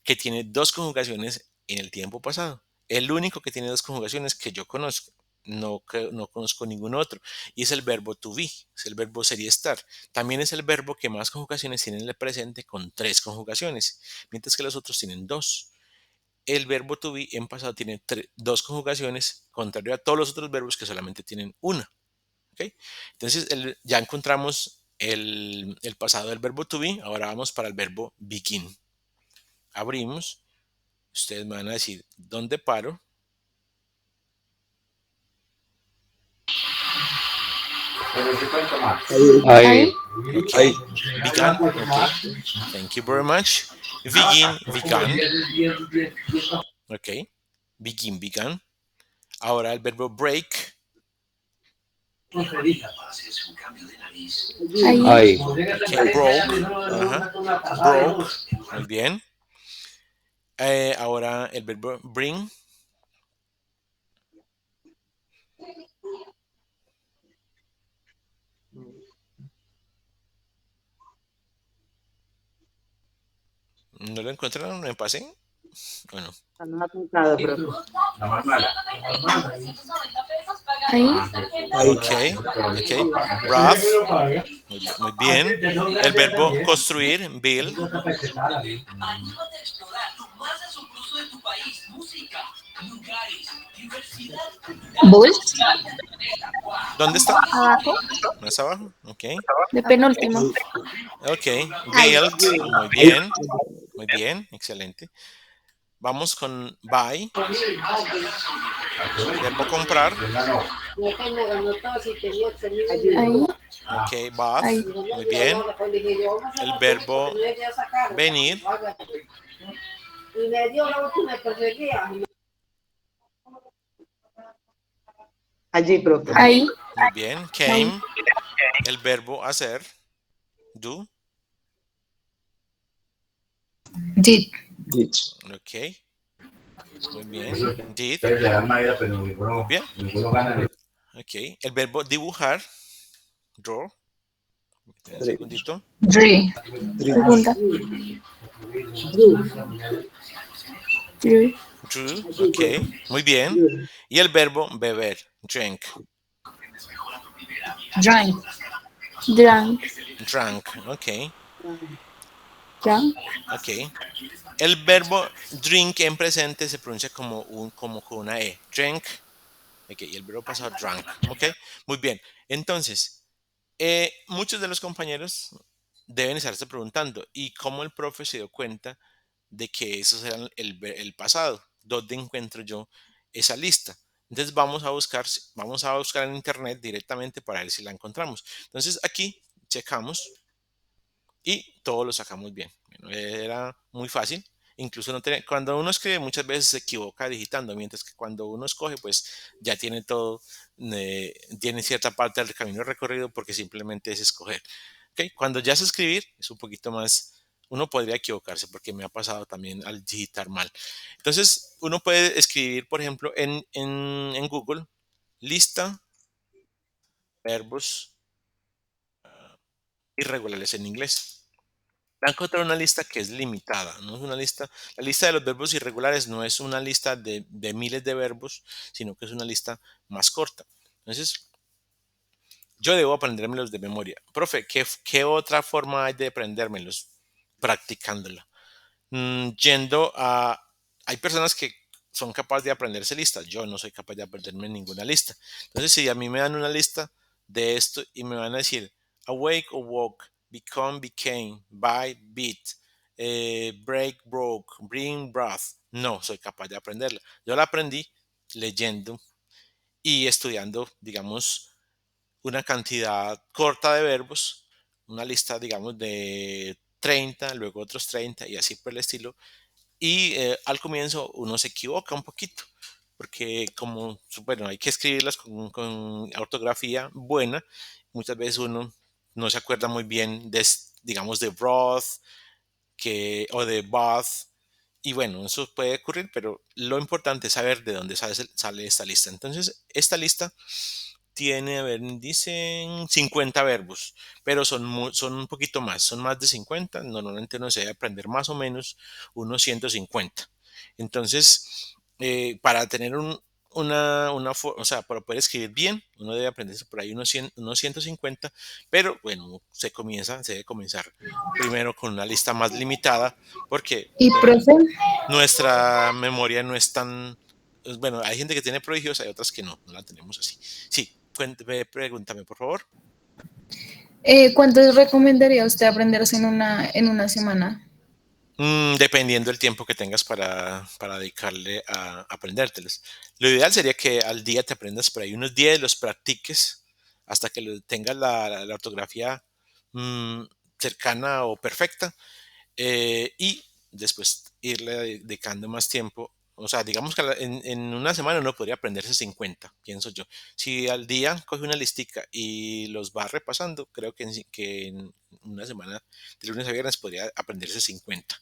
que tiene dos conjugaciones en el tiempo pasado. El único que tiene dos conjugaciones que yo conozco. No conozco ningún otro. Y es el verbo to be, es el verbo ser y estar. También es el verbo que más conjugaciones tiene en el presente con 3 conjugaciones, mientras que los otros tienen 2. El verbo to be en pasado tiene 2 conjugaciones, contrario a todos los otros verbos que solamente tienen una. ¿Okay? Entonces ya encontramos el pasado del verbo to be. Ahora vamos para el verbo begin. Abrimos. Ustedes me van a decir dónde paro. Ahí. Okay. Began. Okay. Thank you very much. Begin, began. Okay. Begin, began. Ahora el verbo break. Ahí. Okay. Broke. Broke. Muy bien. Ahora el verbo bring. ¿No lo encontraron? ¿Me pasé? Bueno. No ha apuntado, profe. Ahí. Ok. Breath. Muy bien. El verbo construir, build. Bull. ¿Dónde está? Abajo. Más abajo. Ok. De penúltimo. Ok. Build. Muy bien. Muy bien. Excelente. Vamos con buy. Verbo comprar. Ahí. Ok. Bath. Ahí. Muy bien. El verbo venir. Allí, profe. Ahí. Muy bien. Came. El verbo hacer. Do. Did. Ok. Muy bien. Did. Muy bien. Ok. El verbo dibujar. Draw. Un segundito. Drew. Segunda. Drew. Drew. Ok. Muy bien. Y el verbo beber. Drink. Drank. Drank. Drank. Ok. Drank. Ok. El verbo drink en presente se pronuncia como con una E. Drink. Ok. Y el verbo pasado drank. Ok. Muy bien. Entonces, muchos de los compañeros deben estarse preguntando, ¿y cómo el profe se dio cuenta de que esos eran el pasado? ¿Dónde encuentro yo esa lista? Entonces vamos a buscar en internet directamente para ver si la encontramos. Entonces aquí checamos y todo lo sacamos bien. Bueno, era muy fácil. Incluso cuando uno escribe muchas veces se equivoca digitando, mientras que cuando uno escoge pues ya tiene todo, tiene cierta parte del camino recorrido porque simplemente es escoger. ¿Okay? Cuando ya es escribir es un poquito más, uno podría equivocarse porque me ha pasado también al digitar mal. Entonces uno puede escribir, por ejemplo, en Google, lista, verbos irregulares en inglés. Va a encontrar una lista que es limitada, no es una lista, la lista de los verbos irregulares no es una lista de miles de verbos, sino que es una lista más corta. Entonces, yo debo aprendérmelos de memoria. Profe, ¿qué otra forma hay de aprendérmelos? Practicándola. Yendo a... Hay personas que son capaces de aprenderse listas. Yo no soy capaz de aprenderme ninguna lista. Entonces, si a mí me dan una lista de esto y me van a decir awake or walk, become, became, buy, beat, break, broke, bring, breath, no soy capaz de aprenderla. Yo la aprendí leyendo y estudiando, digamos, una cantidad corta de verbos, una lista, digamos, de 30, luego otros 30 y así por el estilo. Y al comienzo uno se equivoca un poquito, porque como, bueno, hay que escribirlas con ortografía buena, muchas veces uno no se acuerda muy bien de, digamos, de broth o de bath. Y bueno, eso puede ocurrir, pero lo importante es saber de dónde sale esta lista. Entonces, esta lista tiene, a ver, dicen 50 verbos, pero son un poquito más, son más de 50. Normalmente uno se debe aprender más o menos unos 150. Entonces, para tener o sea, para poder escribir bien, uno debe aprenderse por ahí unos 150, pero bueno, se debe comenzar primero con una lista más limitada, porque, Y bueno, profe, nuestra memoria no es tan, bueno, hay gente que tiene prodigios, hay otras que no la tenemos así. Sí, pregúntame, por favor. ¿cuánto recomendaría usted aprenderse en una semana? Dependiendo del tiempo que tengas para dedicarle a aprendértelos. Lo ideal sería que al día te aprendas por ahí unos 10, los practiques hasta que tengas la ortografía mm, cercana o perfecta, y después irle dedicando más tiempo. O sea, digamos que en una semana uno podría aprenderse 50, pienso yo. Si al día coge una listica y los va repasando, creo que en una semana, de lunes a viernes, podría aprenderse 50.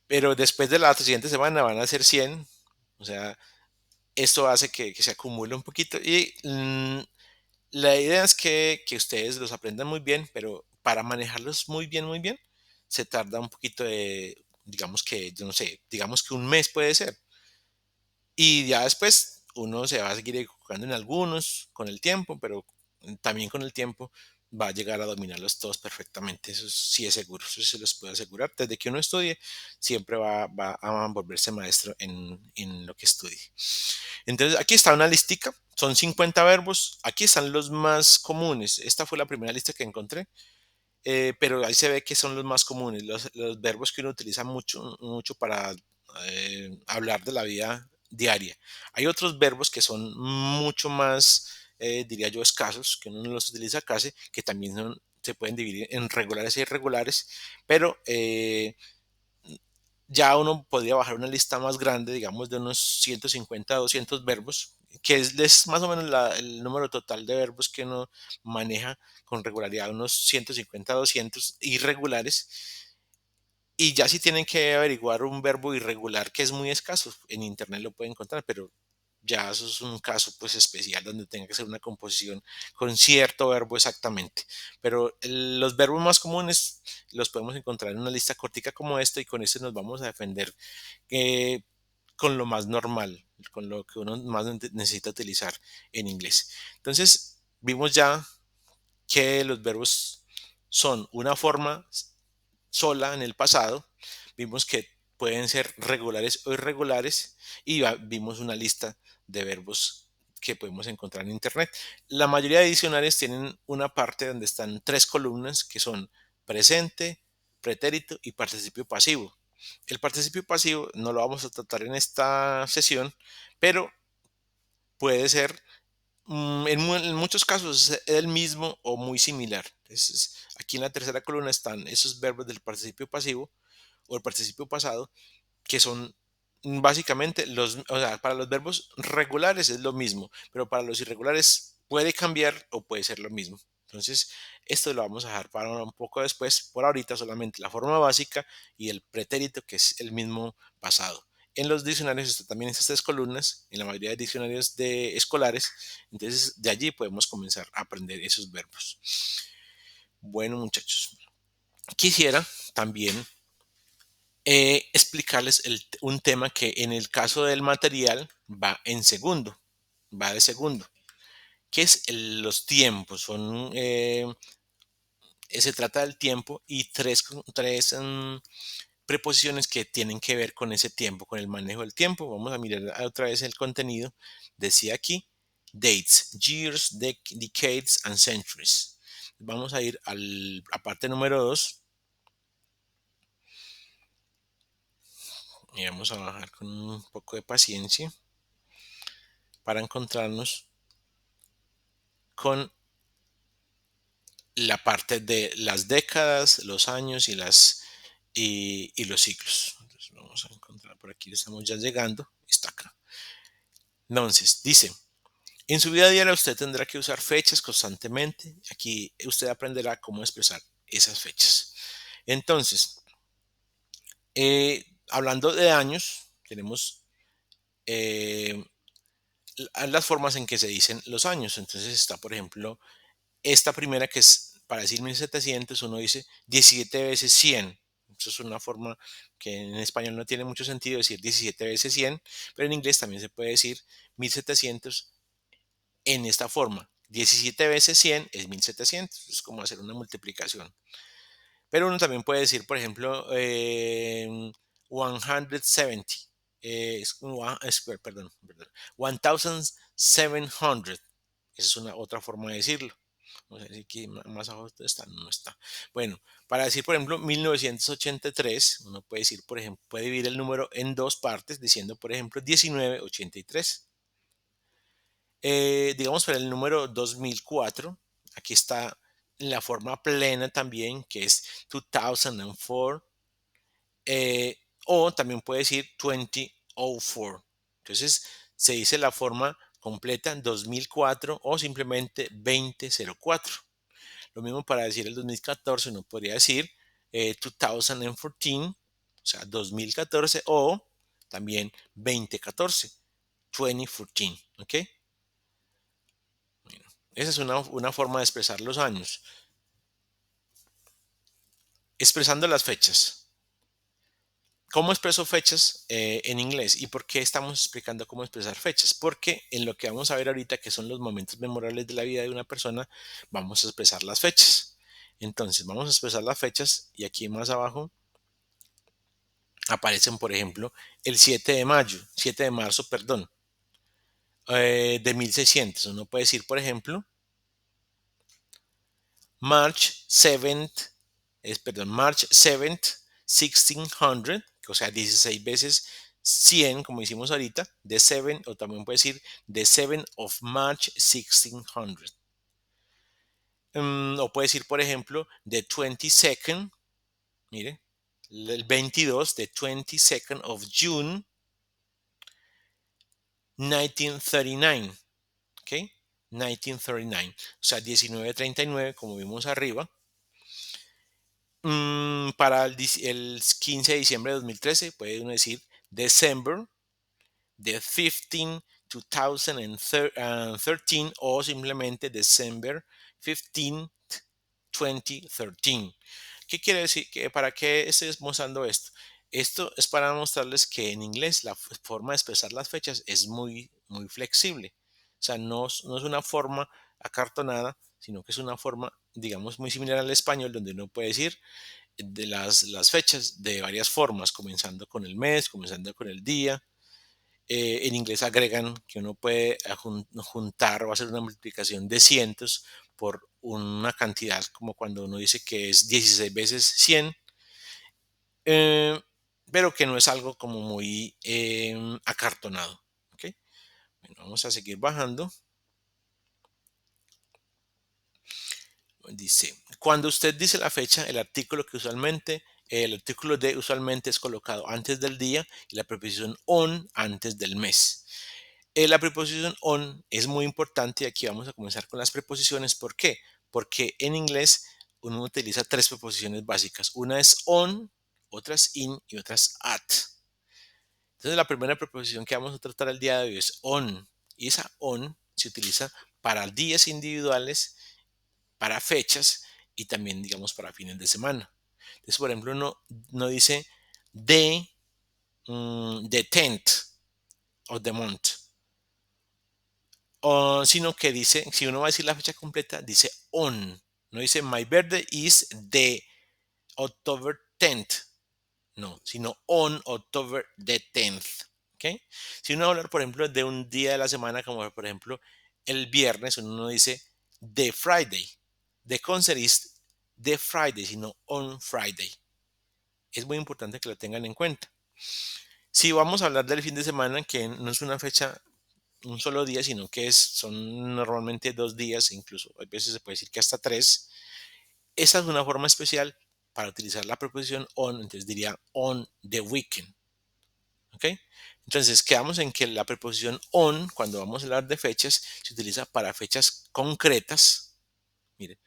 Pero después de la siguiente semana van a ser 100. O sea, esto hace que se acumule un poquito y la idea es que ustedes los aprendan muy bien, pero para manejarlos muy bien, se tarda un poquito digamos que, yo no sé, digamos que un mes puede ser. Y ya después uno se va a seguir equivocando en algunos con el tiempo, pero también con el tiempo va a llegar a dominarlos todos perfectamente. Eso sí es seguro, eso se los puedo asegurar. Desde que uno estudie, siempre va a volverse maestro en lo que estudie. Entonces, aquí está una listica, son 50 verbos. Aquí están los más comunes. Esta fue la primera lista que encontré, pero ahí se ve que son los más comunes, los verbos que uno utiliza mucho para hablar de la vida diaria. Hay otros verbos que son mucho más, diría yo, escasos, que uno no los utiliza casi, que también se pueden dividir en regulares e irregulares, pero ya uno podría bajar una lista más grande, digamos, de unos 150 a 200 verbos, que es más o menos el número total de verbos que uno maneja con regularidad, unos 150 a 200 irregulares. Y ya si tienen que averiguar un verbo irregular que es muy escaso, en internet lo pueden encontrar, pero ya eso es un caso pues especial donde tenga que ser una composición con cierto verbo exactamente. Pero los verbos más comunes los podemos encontrar en una lista cortica como esta, y con esto nos vamos a defender eh, con lo más normal, con lo que uno más necesita utilizar en inglés. Entonces, vimos ya que los verbos son una forma sola en el pasado, vimos que pueden ser regulares o irregulares, y vimos una lista de verbos que podemos encontrar en internet. La mayoría de diccionarios tienen una parte donde están 3 columnas que son presente, pretérito y participio pasivo. El participio pasivo no lo vamos a tratar en esta sesión, pero puede ser, en muchos casos es el mismo o muy similar. Entonces, aquí en la tercera columna están esos verbos del participio pasivo o el participio pasado, que son básicamente o sea, para los verbos regulares es lo mismo, pero para los irregulares puede cambiar o puede ser lo mismo. Entonces, esto lo vamos a dejar para un poco después. Por ahorita solamente la forma básica y el pretérito, que es el mismo pasado. En los diccionarios están también estas 3 columnas, en la mayoría de diccionarios escolares. Entonces, de allí podemos comenzar a aprender esos verbos. Bueno, muchachos, quisiera también explicarles un tema que en el caso del material va en segundo, va de segundo, que es los tiempos. Se trata del tiempo y tres preposiciones que tienen que ver con ese tiempo, con el manejo del tiempo. Vamos a mirar otra vez el contenido. Decía aquí, dates, years, decades and centuries. Vamos a ir a la parte número 2 y vamos a bajar con un poco de paciencia para encontrarnos con la parte de las décadas, los años y los siglos. Entonces vamos a encontrar por aquí, estamos ya llegando, está acá. Entonces, dice, en su vida diaria usted tendrá que usar fechas constantemente. Aquí usted aprenderá cómo expresar esas fechas. Entonces, hablando de años, tenemos eh, las formas en que se dicen los años. Entonces está, por ejemplo, esta primera que es para decir 1700, uno dice 17 veces 100. Eso es una forma que en español no tiene mucho sentido decir 17 veces 100, pero en inglés también se puede decir 1700 en esta forma. 17 veces 100 es 1700, es como hacer una multiplicación. Pero uno también puede decir, por ejemplo, 170, perdón, 1700. Esa es una otra forma de decirlo. Vamos a ver si aquí más abajo está, no está. Bueno, para decir, por ejemplo, 1983, uno puede decir, por ejemplo, puede dividir el número en dos partes diciendo, por ejemplo, 1983. Digamos para el número 2004, aquí está la forma plena también, que es 2004, o también puede decir 2004. Entonces se dice la forma completa 2004 o simplemente 2004. Lo mismo para decir el 2014, uno podría decir 2014, o sea, 2014 o también 2014, 2014, ¿ok? Bueno, esa es una forma de expresar los años. Expresando las fechas. ¿Cómo expreso fechas en inglés? ¿Y por qué estamos explicando cómo expresar fechas? Porque en lo que vamos a ver ahorita, que son los momentos memorables de la vida de una persona, vamos a expresar las fechas. Entonces, vamos a expresar las fechas y aquí más abajo aparecen, por ejemplo, el 7 de mayo, 7 de marzo, perdón, de 1600. Uno puede decir, por ejemplo, March 7th, March 7th, 1600, o sea, 16 veces 100, como hicimos ahorita, the 7, o también puede decir the 7 of March 1600. O puede decir, por ejemplo, the 22nd, mire, el 22, the 22nd of June, 1939, ¿ok? 1939, o sea, 1939, como vimos arriba. Para el 15 de diciembre de 2013 puede uno decir December, the 15, 2013 o simplemente December 15, 2013. ¿Qué quiere decir? ¿Para qué estoy mostrando esto? Esto es para mostrarles que en inglés la forma de expresar las fechas es muy, muy flexible. O sea, no es una forma acartonada, sino que es una forma, digamos, muy similar al español, donde uno puede decir de las fechas de varias formas, comenzando con el mes, comenzando con el día. En inglés agregan que uno puede juntar o hacer una multiplicación de cientos por una cantidad, como cuando uno dice que es 16 veces 100, eh, pero que no es algo como muy acartonado. ¿Okay? Bueno, vamos a seguir bajando. Dice, cuando usted dice la fecha, el artículo de usualmente es colocado antes del día y la preposición on antes del mes. La preposición on es muy importante y aquí vamos a comenzar con las preposiciones. ¿Por qué? Porque en inglés uno utiliza tres preposiciones básicas. Una es on, otra es in y otra es at. Entonces la primera preposición que vamos a tratar el día de hoy es on. Y esa on se utiliza para días individuales, para fechas y también, digamos, para fines de semana. Entonces, por ejemplo, no dice the 10th of the month, sino que dice, si uno va a decir la fecha completa, dice on. No dice my birthday is the October 10th. No, sino on October the 10th. ¿Okay? Si uno va a hablar, por ejemplo, de un día de la semana, como por ejemplo el viernes, uno no dice the Friday. The concert is the Friday, sino on Friday. Es muy importante que lo tengan en cuenta. Si vamos a hablar del fin de semana, que no es una fecha, un solo día, sino que son normalmente 2 días, incluso a veces se puede decir que hasta 3. Esa es una forma especial para utilizar la preposición on, entonces diría on the weekend. ¿Ok? Entonces quedamos en que la preposición on, cuando vamos a hablar de fechas, se utiliza para fechas concretas. Mire,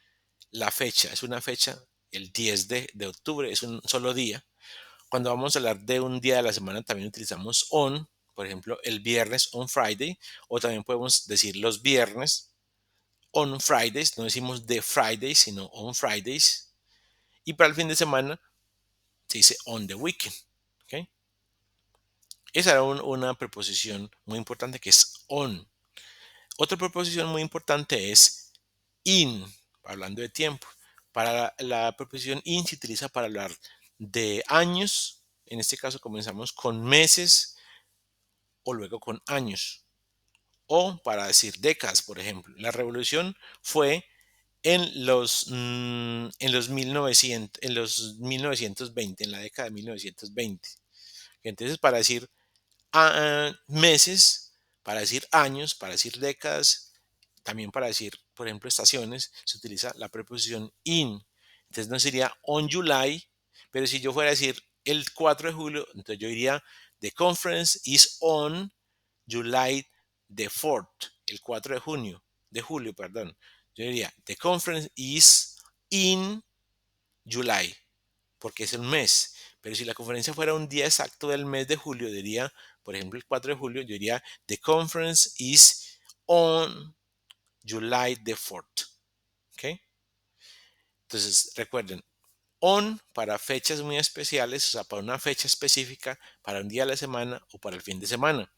la fecha es una fecha, el 10 de octubre es un solo día. Cuando vamos a hablar de un día de la semana también utilizamos on por ejemplo, el viernes on Friday, o también podemos decir los viernes on Fridays, no decimos the Fridays, sino on Fridays. Y para el fin de semana se dice on the weekend. ¿Okay? Esa era una preposición muy importante que es on. Otra preposición muy importante es in, hablando de tiempo. Para la preposición in se utiliza para hablar de años. En este caso comenzamos con meses o luego con años. O para decir décadas, por ejemplo. La revolución fue en los 1920, en la década de 1920. Entonces, para decir meses, para decir años, para decir décadas, también para decir, por ejemplo, estaciones, se utiliza la preposición in. Entonces no sería on July, pero si yo fuera a decir el 4 de julio, entonces yo diría the conference is on July the 4th, el 4 de julio, perdón. Yo diría the conference is in July, porque es un mes. Pero si la conferencia fuera un día exacto del mes de julio, diría, por ejemplo, el 4 de julio, yo diría the conference is on July the 4th. ¿Okay? Entonces, recuerden, on para fechas muy especiales, o sea, para una fecha específica, para un día de la semana o para el fin de semana.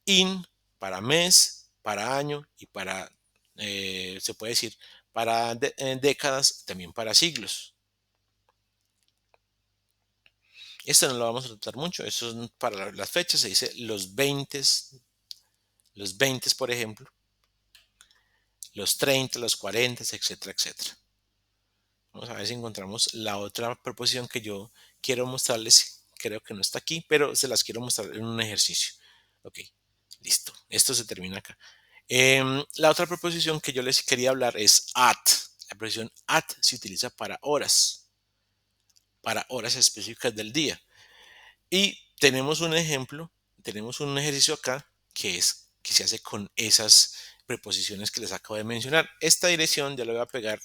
In para mes, para año y para, se puede decir, para décadas, también para siglos. Esto no lo vamos a tratar mucho, eso es para las fechas, se dice los 20, por ejemplo, los 30, los 40, etcétera, etcétera. Vamos a ver si encontramos la otra proposición que yo quiero mostrarles. Creo que no está aquí, pero se las quiero mostrar en un ejercicio. Ok, listo. Esto se termina acá. La otra proposición que yo les quería hablar es at. La preposición at se utiliza para horas específicas del día. Y tenemos un ejemplo, tenemos un ejercicio acá que se hace con esas preposiciones que les acabo de mencionar. Esta dirección ya la voy a pegar,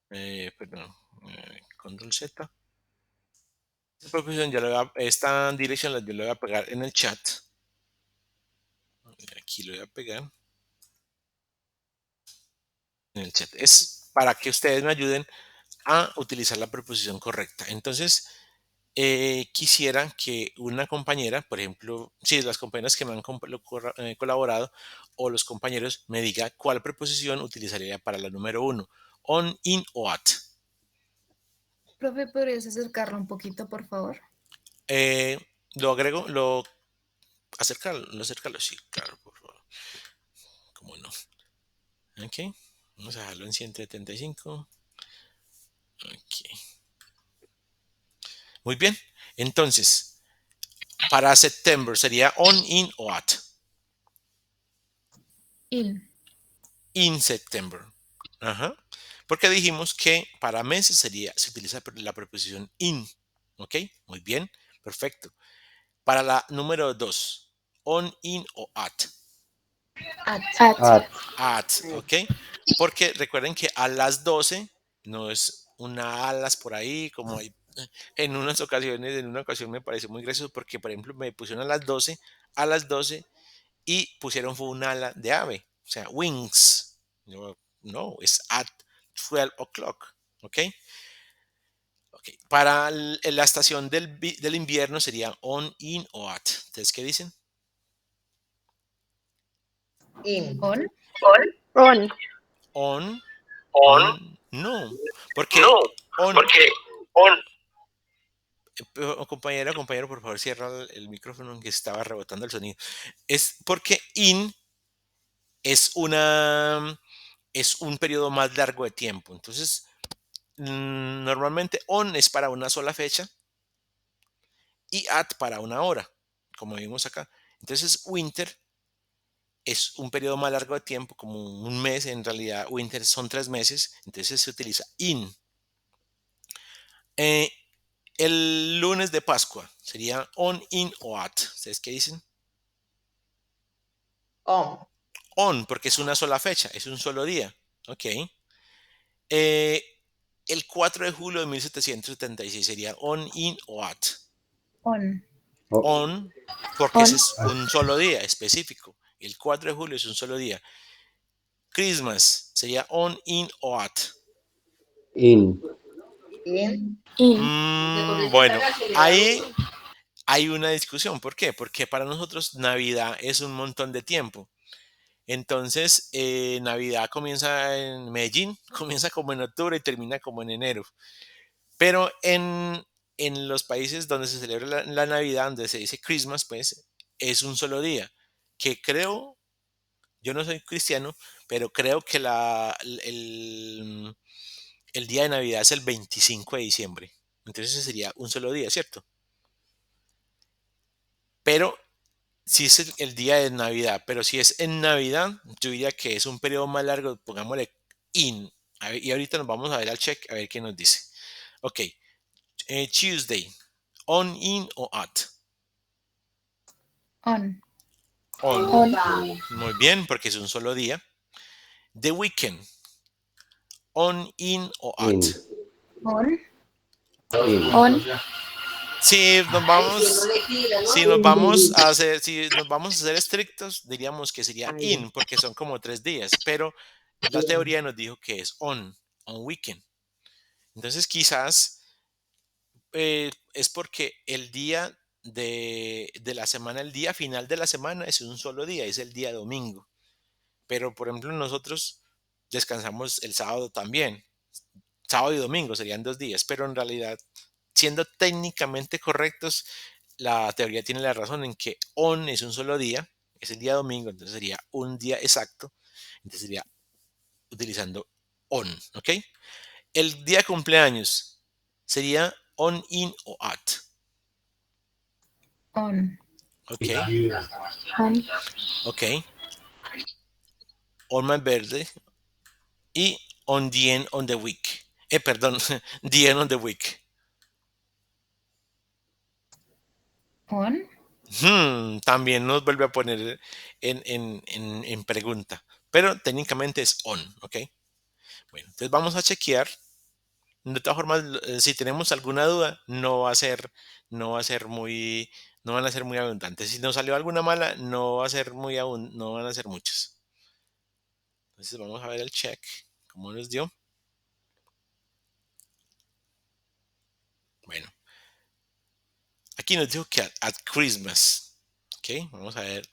perdón, control Z. Esta dirección yo la voy a pegar en el chat. Aquí lo voy a pegar en el chat. Es para que ustedes me ayuden a utilizar la preposición correcta. Entonces, quisiera que una compañera, por ejemplo, si las compañeras que me han colaborado o los compañeros me diga cuál preposición utilizaría para la número 1, on, in o at. Profe, ¿podrías acercarlo un poquito, por favor? Lo agrego, acércalo, sí, claro, por favor. ¿Cómo no? Ok, vamos a dejarlo en 175. Ok. Muy bien, entonces, para September sería on, in o at. In. In September. Ajá. Porque dijimos que para meses se utiliza la preposición in. ¿Ok? Muy bien. Perfecto. Para la número 2, on, in o at. At. At. At. ¿Ok? Porque recuerden que a las 12 no es una alas por ahí, como hay en unas ocasiones. En una ocasión me pareció muy gracioso porque, por ejemplo, me pusieron a las 12 y pusieron fue un ala de ave, o sea, wings. No, es at 12 o'clock, ¿ok? Para la estación del invierno sería on, in o at. ¿Ustedes qué dicen? In. On. On. On, On, no, porque no, on, porque on, compañero, por favor, cierra el micrófono que estaba rebotando el sonido. Es porque in es un periodo más largo de tiempo. Entonces, normalmente on es para una sola fecha y at para una hora, como vimos acá. Entonces, winter es un periodo más largo de tiempo, como un mes. En realidad, winter son 3 meses. Entonces, se utiliza in. Eh, el lunes de Pascua sería on, in o at. ¿Ustedes qué dicen? On. On, porque es una sola fecha, es un solo día. Ok. Eh, el 4 de julio de 1776 sería on, in o at. On. On, porque On. ese es un solo día específico. El 4 de julio es un solo día. Christmas sería on, in o at. In. In. Bueno, ahí hay una discusión. ¿Por qué? Porque para nosotros Navidad es un montón de tiempo. Entonces, Navidad comienza en Medellín, comienza como en octubre y termina como en enero. Pero en los países donde se celebra la Navidad, donde se dice Christmas, pues es un solo día. Que creo, yo no soy cristiano, pero creo que el día de Navidad es el 25 de diciembre. Entonces ese sería un solo día, ¿cierto? Pero si es el día de Navidad, pero si es en Navidad, yo diría que es un periodo más largo, pongámosle in. Y ahorita nos vamos a ver al check a ver qué nos dice. Ok, Tuesday, on, in o at. On. On. On. Muy bien, porque es un solo día. The weekend, on, in o at. In. On. In. On. Si nos vamos, si nos vamos a ser estrictos, diríamos que sería Ay, in, porque son como 3 días, pero la teoría nos dijo que es on weekend. Entonces quizás es porque el día de la semana, el día final de la semana es un solo día, es el día domingo. Pero por ejemplo nosotros descansamos el sábado también. Sábado y domingo serían 2 días, pero en realidad, siendo técnicamente correctos, la teoría tiene la razón en que on es un solo día, es el día domingo, entonces sería un día exacto, entonces sería utilizando on, ¿ok? El día de cumpleaños sería on, in o at, On. ¿ok? On. Ok. On my birthday y on the end of the week. Perdón, the end of the week. On. También nos vuelve a poner en pregunta, pero técnicamente es on, ¿ok? Bueno, entonces vamos a chequear. De todas formas, si tenemos alguna duda, no va a ser muy, no van a ser muy abundantes. Si nos salió alguna mala, no va a ser no van a ser muchas. Entonces vamos a ver el check, cómo nos dio. Bueno, aquí nos dijo que at Christmas, ¿ok? Vamos a ver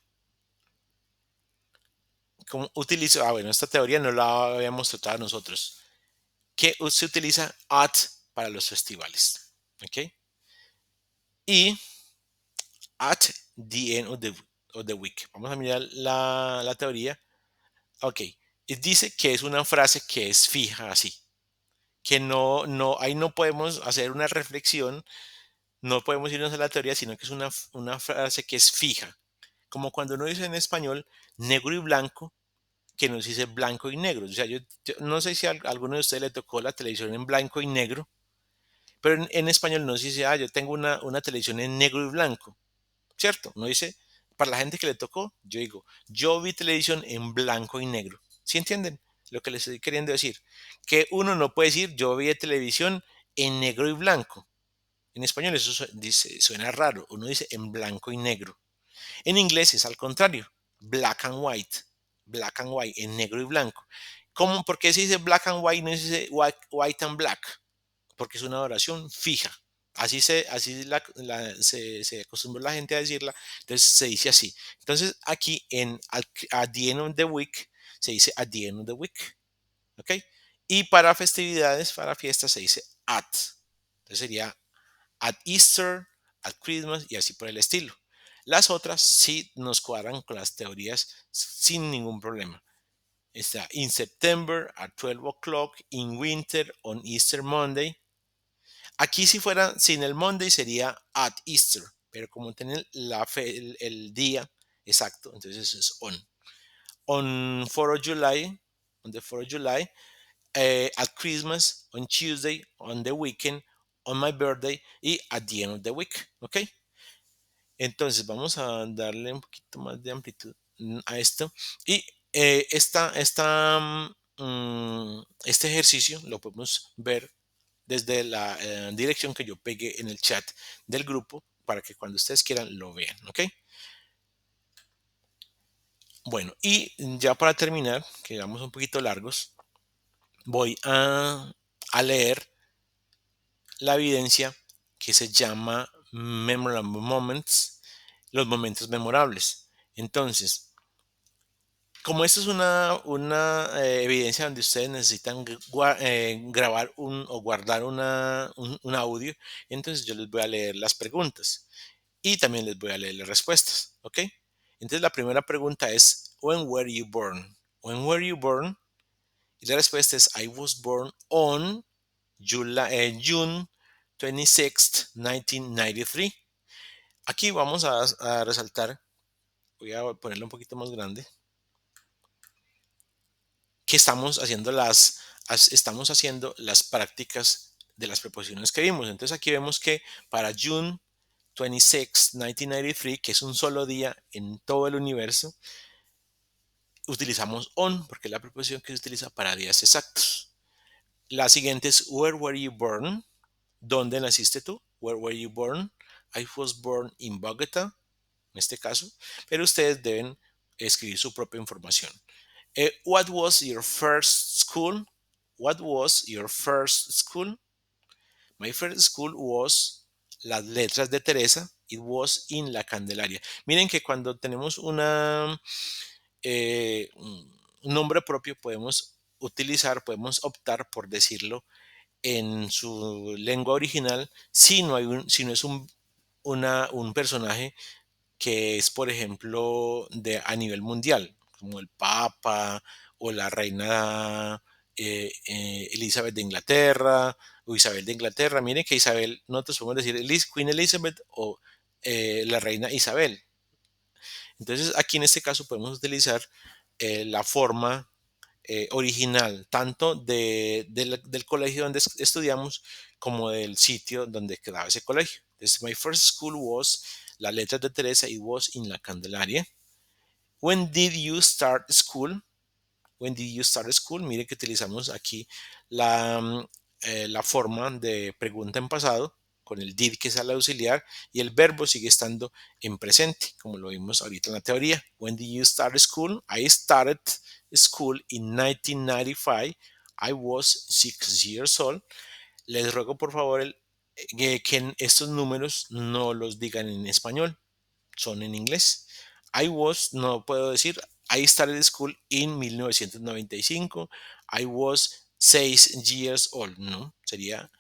cómo utilizo. Ah, bueno, esta teoría no la habíamos tratado nosotros. Que se utiliza at para los festivales. ¿Ok? Y at the end of the week. Vamos a mirar la teoría. Ok. Y dice que es una frase que es fija así. Que ahí no podemos hacer una reflexión, no podemos irnos a la teoría, sino que es una frase que es fija. Como cuando uno dice en español negro y blanco, que nos dice blanco y negro. O sea, yo no sé si a alguno de ustedes le tocó la televisión en blanco y negro. Pero en español no se dice, yo tengo una televisión en negro y blanco, ¿cierto? No dice, para la gente que le tocó, yo digo, yo vi televisión en blanco y negro. ¿Sí entienden lo que les estoy queriendo decir? Que uno no puede decir, yo vi televisión en negro y blanco. En español eso suena raro, uno dice en blanco y negro. En inglés es al contrario, black and white, en negro y blanco. ¿Cómo? ¿Por qué se dice black and white y no se dice white and black? Porque es una oración fija. Se acostumbró la gente a decirla, entonces se dice así. Entonces aquí at the end of the week se dice at the end of the week, ¿ok? Y para festividades, para fiestas se dice at. Entonces sería at Easter, at Christmas y así por el estilo. Las otras sí nos cuadran con las teorías sin ningún problema. Está in September at 12 o'clock, in winter on Easter Monday. Aquí si fuera sin el Monday sería at Easter, pero como tienen el día exacto, entonces eso es on. On 4 of July, on the 4 of July, at Christmas, on Tuesday, on the weekend, on my birthday y at the end of the week, ¿ok? Entonces vamos a darle un poquito más de amplitud a esto y este ejercicio lo podemos ver desde la dirección que yo pegué en el chat del grupo para que cuando ustedes quieran lo vean, ¿ok? Bueno, y ya para terminar, que vamos un poquito largos, voy a leer la evidencia que se llama Memorable Moments, los momentos memorables. Entonces, como esto es una evidencia donde ustedes necesitan grabar o guardar un audio, entonces yo les voy a leer las preguntas y también les voy a leer las respuestas, ¿ok? Entonces la primera pregunta es, When were you born? When were you born? Y la respuesta es, I was born on June 26th, 1993. Aquí vamos a resaltar, voy a ponerlo un poquito más grande, que estamos haciendo las prácticas de las preposiciones que vimos. Entonces aquí vemos que para June 26, 1993, que es un solo día en todo el universo, utilizamos on porque es la preposición que se utiliza para días exactos. La siguiente es Where were you born? ¿Dónde naciste tú? Where were you born? I was born in Bogota, en este caso, pero ustedes deben escribir su propia información. What was your first school? What was your first school? My first school was las letras de Teresa. It was in La Candelaria. Miren que cuando tenemos un nombre propio podemos optar por decirlo en su lengua original si no es un personaje que es, por ejemplo, a nivel mundial, como el Papa o la reina Elizabeth de Inglaterra o Isabel de Inglaterra. Miren que Isabel, nosotros podemos decir Queen Elizabeth o la reina Isabel. Entonces, aquí en este caso podemos utilizar la forma original, tanto del colegio donde estudiamos como del sitio donde quedaba ese colegio. Entonces, my first school was, la letra de Teresa, it was in La Candelaria. When did you start school? When did you start school? Mire que utilizamos aquí la forma de pregunta en pasado con el did, que es el auxiliar, y el verbo sigue estando en presente, como lo vimos ahorita en la teoría. When did you start school? I started school in 1995. I was 6 years old. Les ruego por favor que estos números no los digan en español, son en inglés. I was, no puedo decir, I started school in 1995. I was 6 years old. No, sería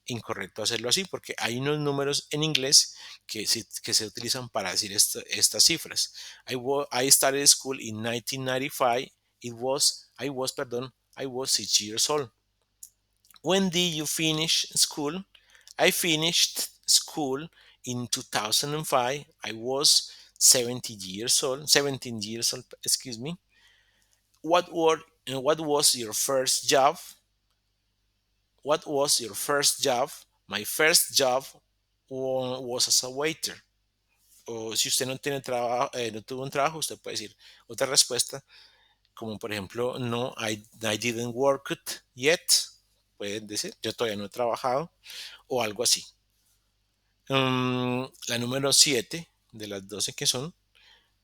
incorrecto hacerlo así porque hay unos números en inglés que se utilizan para decir estas cifras. I started school in 1995. I was 6 years old. When did you finish school? I finished school in 2005. I was 17 years old, excuse me. What was your first job? What was your first job? My first job was as a waiter. O si usted no tiene trabajo, no tuvo un trabajo, usted puede decir otra respuesta, como por ejemplo, no, I didn't work it yet. Pueden decir, yo todavía no he trabajado o algo así. La número 7 de las 12 que son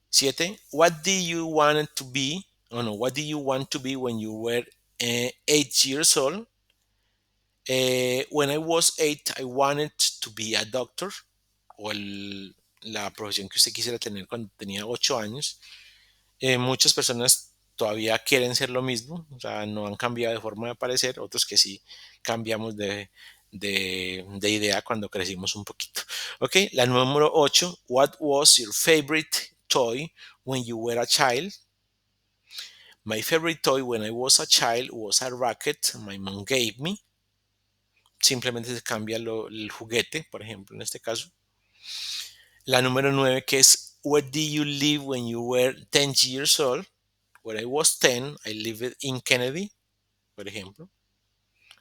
7. What did you want to be? Oh no, what did you want to be when you were 8 years old? When I was 8, I wanted to be a doctor. O la profesión que usted quisiera tener cuando tenía 8 años. Muchas personas todavía quieren ser lo mismo, o sea, no han cambiado de forma de parecer, otros que sí cambiamos de idea cuando crecimos un poquito. Ok, la número 8, what was your favorite toy when you were a child? My favorite toy when I was a child was a racket my mom gave me. Simplemente se cambia el juguete, por ejemplo, en este caso. La número 9, que es where did you live when you were 10 years old? When I was 10, I lived in Kennedy, por ejemplo.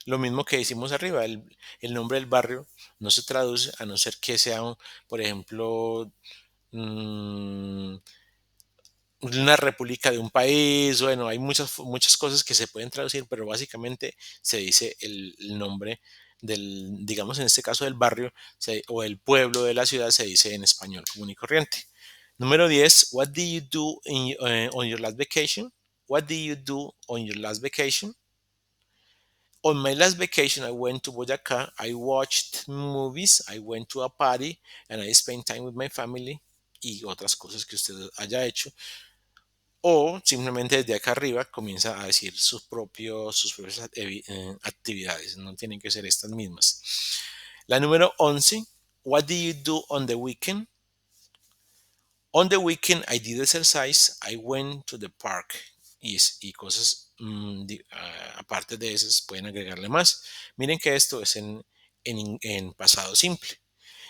Lo mismo que decimos arriba, el nombre del barrio no se traduce a no ser que sea, por ejemplo, una república de un país. Bueno, hay muchas cosas que se pueden traducir, pero básicamente se dice el nombre digamos en este caso del barrio o el pueblo de la ciudad se dice en español común y corriente. Número 10. What did you do on your last vacation? What did you do on your last vacation? On my last vacation, I went to Boyacá. I watched movies. I went to a party and I spent time with my family. Y otras cosas que usted haya hecho. O simplemente desde acá arriba comienza a decir sus propias actividades. No tienen que ser estas mismas. La número 11. What do you do on the weekend? On the weekend, I did exercise. I went to the park. Y cosas aparte de esas pueden agregarle más. Miren que esto es en pasado simple.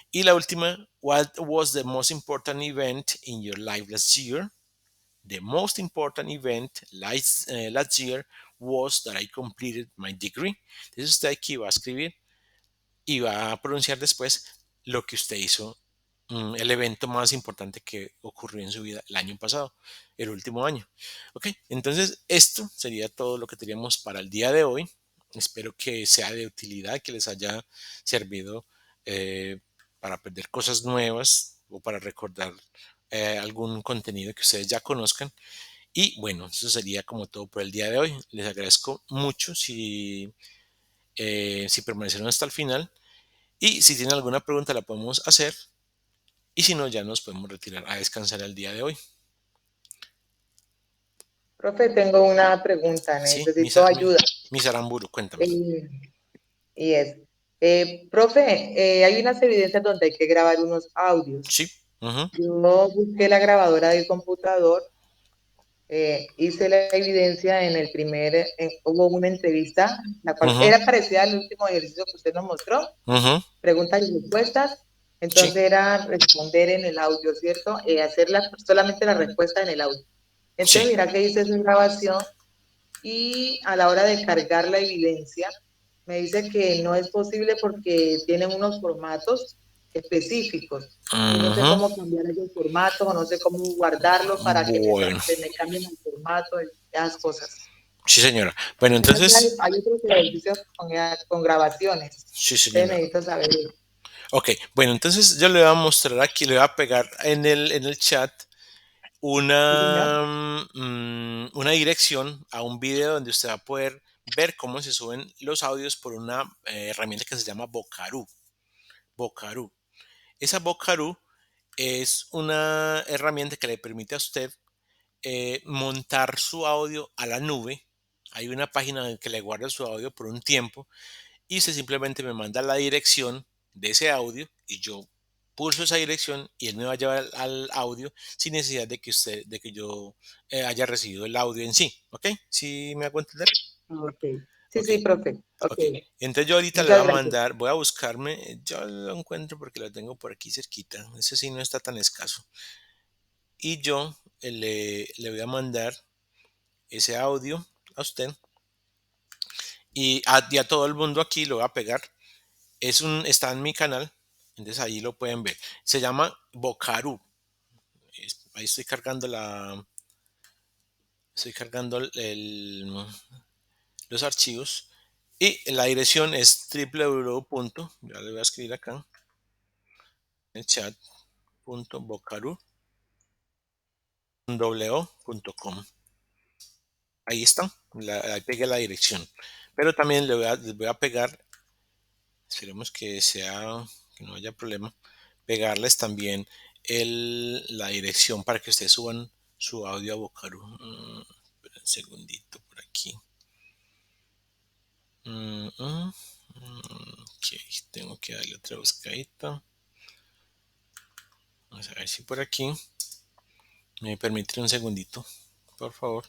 Y la última, what was the most important event in your life last year? The most important event last year was that I completed my degree. Entonces usted aquí va a escribir y va a pronunciar después lo que usted hizo, el evento más importante que ocurrió en su vida el año pasado, el último año. Ok, entonces esto sería todo lo que teníamos para el día de hoy. Espero que sea de utilidad, que les haya servido para aprender cosas nuevas o para recordar algún contenido que ustedes ya conozcan. Y bueno, eso sería como todo por el día de hoy. Les agradezco mucho si permanecieron hasta el final. Y si tienen alguna pregunta la podemos hacer. Y si no, ya nos podemos retirar a descansar el día de hoy. Profe, tengo una pregunta, Sí, necesito ayuda. Mis Aramburu, cuéntame. Y es, profe, hay unas evidencias donde hay que grabar unos audios. Sí. Yo busqué la grabadora del computador, hice la evidencia en el primer, hubo una entrevista, la cual era parecida al último ejercicio que usted nos mostró, preguntas y respuestas, entonces era responder en el audio, ¿cierto? Hacer solamente la respuesta en el audio. Entonces mira que hice esa grabación y a la hora de cargar la evidencia, me dice que no es posible porque tienen unos formatos específicos. Y no sé cómo cambiar esos formatos o no sé cómo guardarlos para que me cambien el formato, esas cosas. Sí, señora. Bueno, entonces... Hay otros ejercicios con grabaciones. Sí, señora. Necesito saber eso. Ok, bueno, entonces yo le voy a mostrar aquí, le voy a pegar en el chat una dirección a un video donde usted va a poder ver cómo se suben los audios por una herramienta que se llama Vocaroo. Vocaroo. Esa Vocaroo es una herramienta que le permite a usted montar su audio a la nube. Hay una página que le guarda su audio por un tiempo y usted simplemente me manda la dirección de ese audio y yo pulso esa dirección y él me va a llevar al audio sin necesidad de que yo haya recibido el audio en sí. ¿Ok? ¿Sí me hago entender? Ok. Sí, sí, profe. Okay. Entonces yo ahorita le voy a mandar, voy a buscarme, yo lo encuentro porque lo tengo por aquí cerquita. Ese sí no está tan escaso. Y yo le voy a mandar ese audio a usted y a todo el mundo aquí lo voy a pegar. Está en mi canal, entonces ahí lo pueden ver. Se llama Vocaroo. Ahí estoy cargando los archivos y la dirección es www. Ya le voy a escribir acá en el chat .vocaroo.com. Ahí está, ahí pegué la dirección. Pero también les voy a pegar, esperemos que no haya problema, pegarles también la dirección para que ustedes suban su audio a Vocaroo. Un segundito por aquí. Okay, tengo que darle otra buscadita. Vamos a ver si por aquí me permite un segundito, por favor.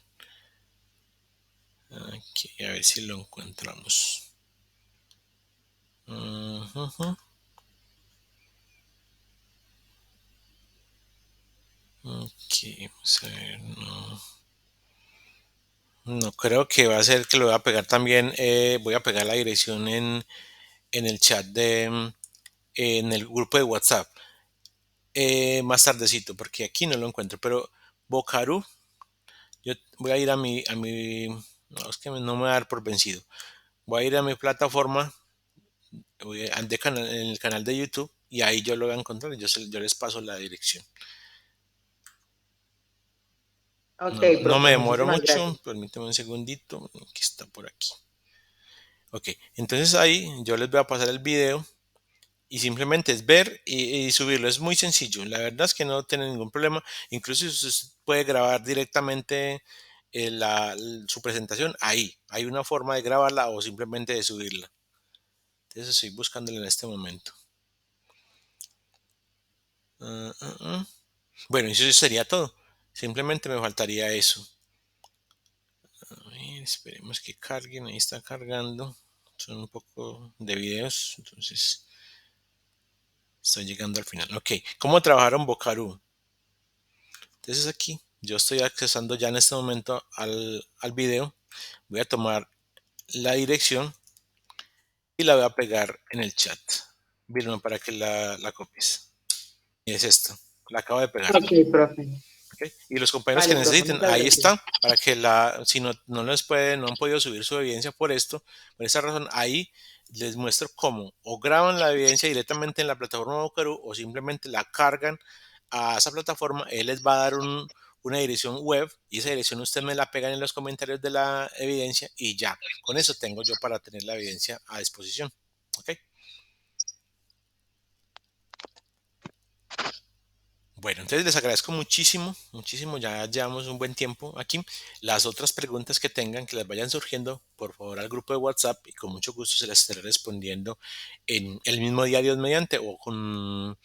Aquí, a ver si lo encontramos. Ok, vamos a ver, no creo que va a ser que lo voy a pegar también. Voy a pegar la dirección en el chat en el grupo de WhatsApp más tardecito, porque aquí no lo encuentro. Pero Vocaroo, yo voy a ir a mi no, es que no me voy a dar por vencido. Voy a ir a mi plataforma en el canal de YouTube y ahí yo lo voy a encontrar y yo les paso la dirección. Ok, No profe, me demoro muchísimas mucho, gracias. permítame un segundito, aquí está por aquí. Ok, entonces ahí yo les voy a pasar el video y simplemente es ver y subirlo. Es muy sencillo, la verdad es que no tiene ningún problema. Incluso usted puede grabar directamente su presentación ahí. Hay una forma de grabarla o simplemente de subirla. Entonces estoy buscándola en este momento. Bueno, eso sería todo. Simplemente me faltaría eso. A ver, esperemos que carguen. Ahí está cargando. Son un poco de videos. Entonces estoy llegando al final. Ok, ¿cómo trabajaron Vocaroo? Entonces aquí yo estoy accesando ya en este momento al video. Voy a tomar la dirección y la voy a pegar en el chat. Vilma, para que la copies. Y es esto. La acabo de pegar. Ok, profe. ¿Ok? Y los compañeros que Vale, profe, necesiten, muchas ahí gracias. está, para que si no no han podido subir su evidencia por esa razón, ahí les muestro cómo o graban la evidencia directamente en la plataforma Vocaroo o simplemente la cargan a esa plataforma. Él les va a dar una dirección web y esa dirección usted me la pegan en los comentarios de la evidencia y ya, con eso tengo yo para tener la evidencia a disposición. ¿Ok? Bueno, entonces les agradezco muchísimo, muchísimo. Ya llevamos un buen tiempo aquí. Las otras preguntas que tengan, que les vayan surgiendo, por favor al grupo de WhatsApp y con mucho gusto se las estaré respondiendo en el mismo día, Dios mediante, o con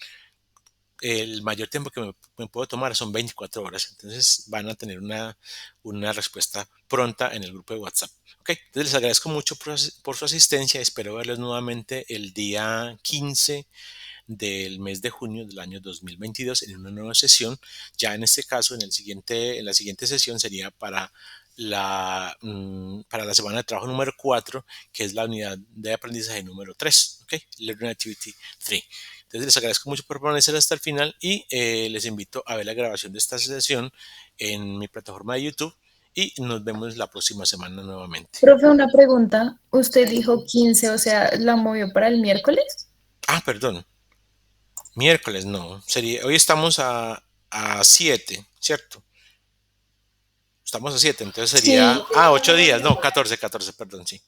el mayor tiempo que me puedo tomar, son 24 horas. Entonces van a tener una respuesta pronta en el grupo de WhatsApp. Ok, entonces les agradezco mucho por su asistencia. Espero verlos nuevamente el día 15 del mes de junio del año 2022 en una nueva sesión. Ya en este caso, en la siguiente sesión sería para la semana de trabajo número 4, que es la unidad de aprendizaje número 3, ¿ok? Learning Activity 3. Entonces les agradezco mucho por permanecer hasta el final y les invito a ver la grabación de esta sesión en mi plataforma de YouTube y nos vemos la próxima semana nuevamente. Profe, una pregunta. Usted dijo 15, o sea, ¿la movió para el miércoles? Perdón. Miércoles, no. Hoy estamos a 7, ¿cierto? Estamos a 7, entonces Sí, sería... 8 días, no, 14, perdón, sí.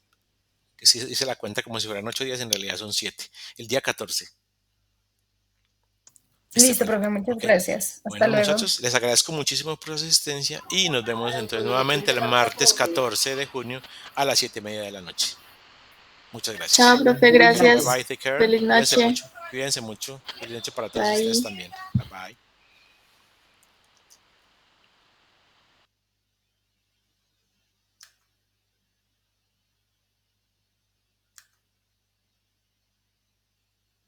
Que sí hice la cuenta como si fueran 8 días, en realidad son 7. El día 14. Listo, Bueno, profe, muchas ok. gracias. Hasta Bueno, luego. muchachos, les agradezco muchísimo por su asistencia y nos vemos entonces nuevamente el martes 14 de junio a las 7:30 de la noche. Muchas Chao, gracias. profe, Bye gracias. bye, take care. Feliz Cuídense noche. mucho. Cuídense mucho. Feliz noche para todos ustedes Bye. también. Bye bye.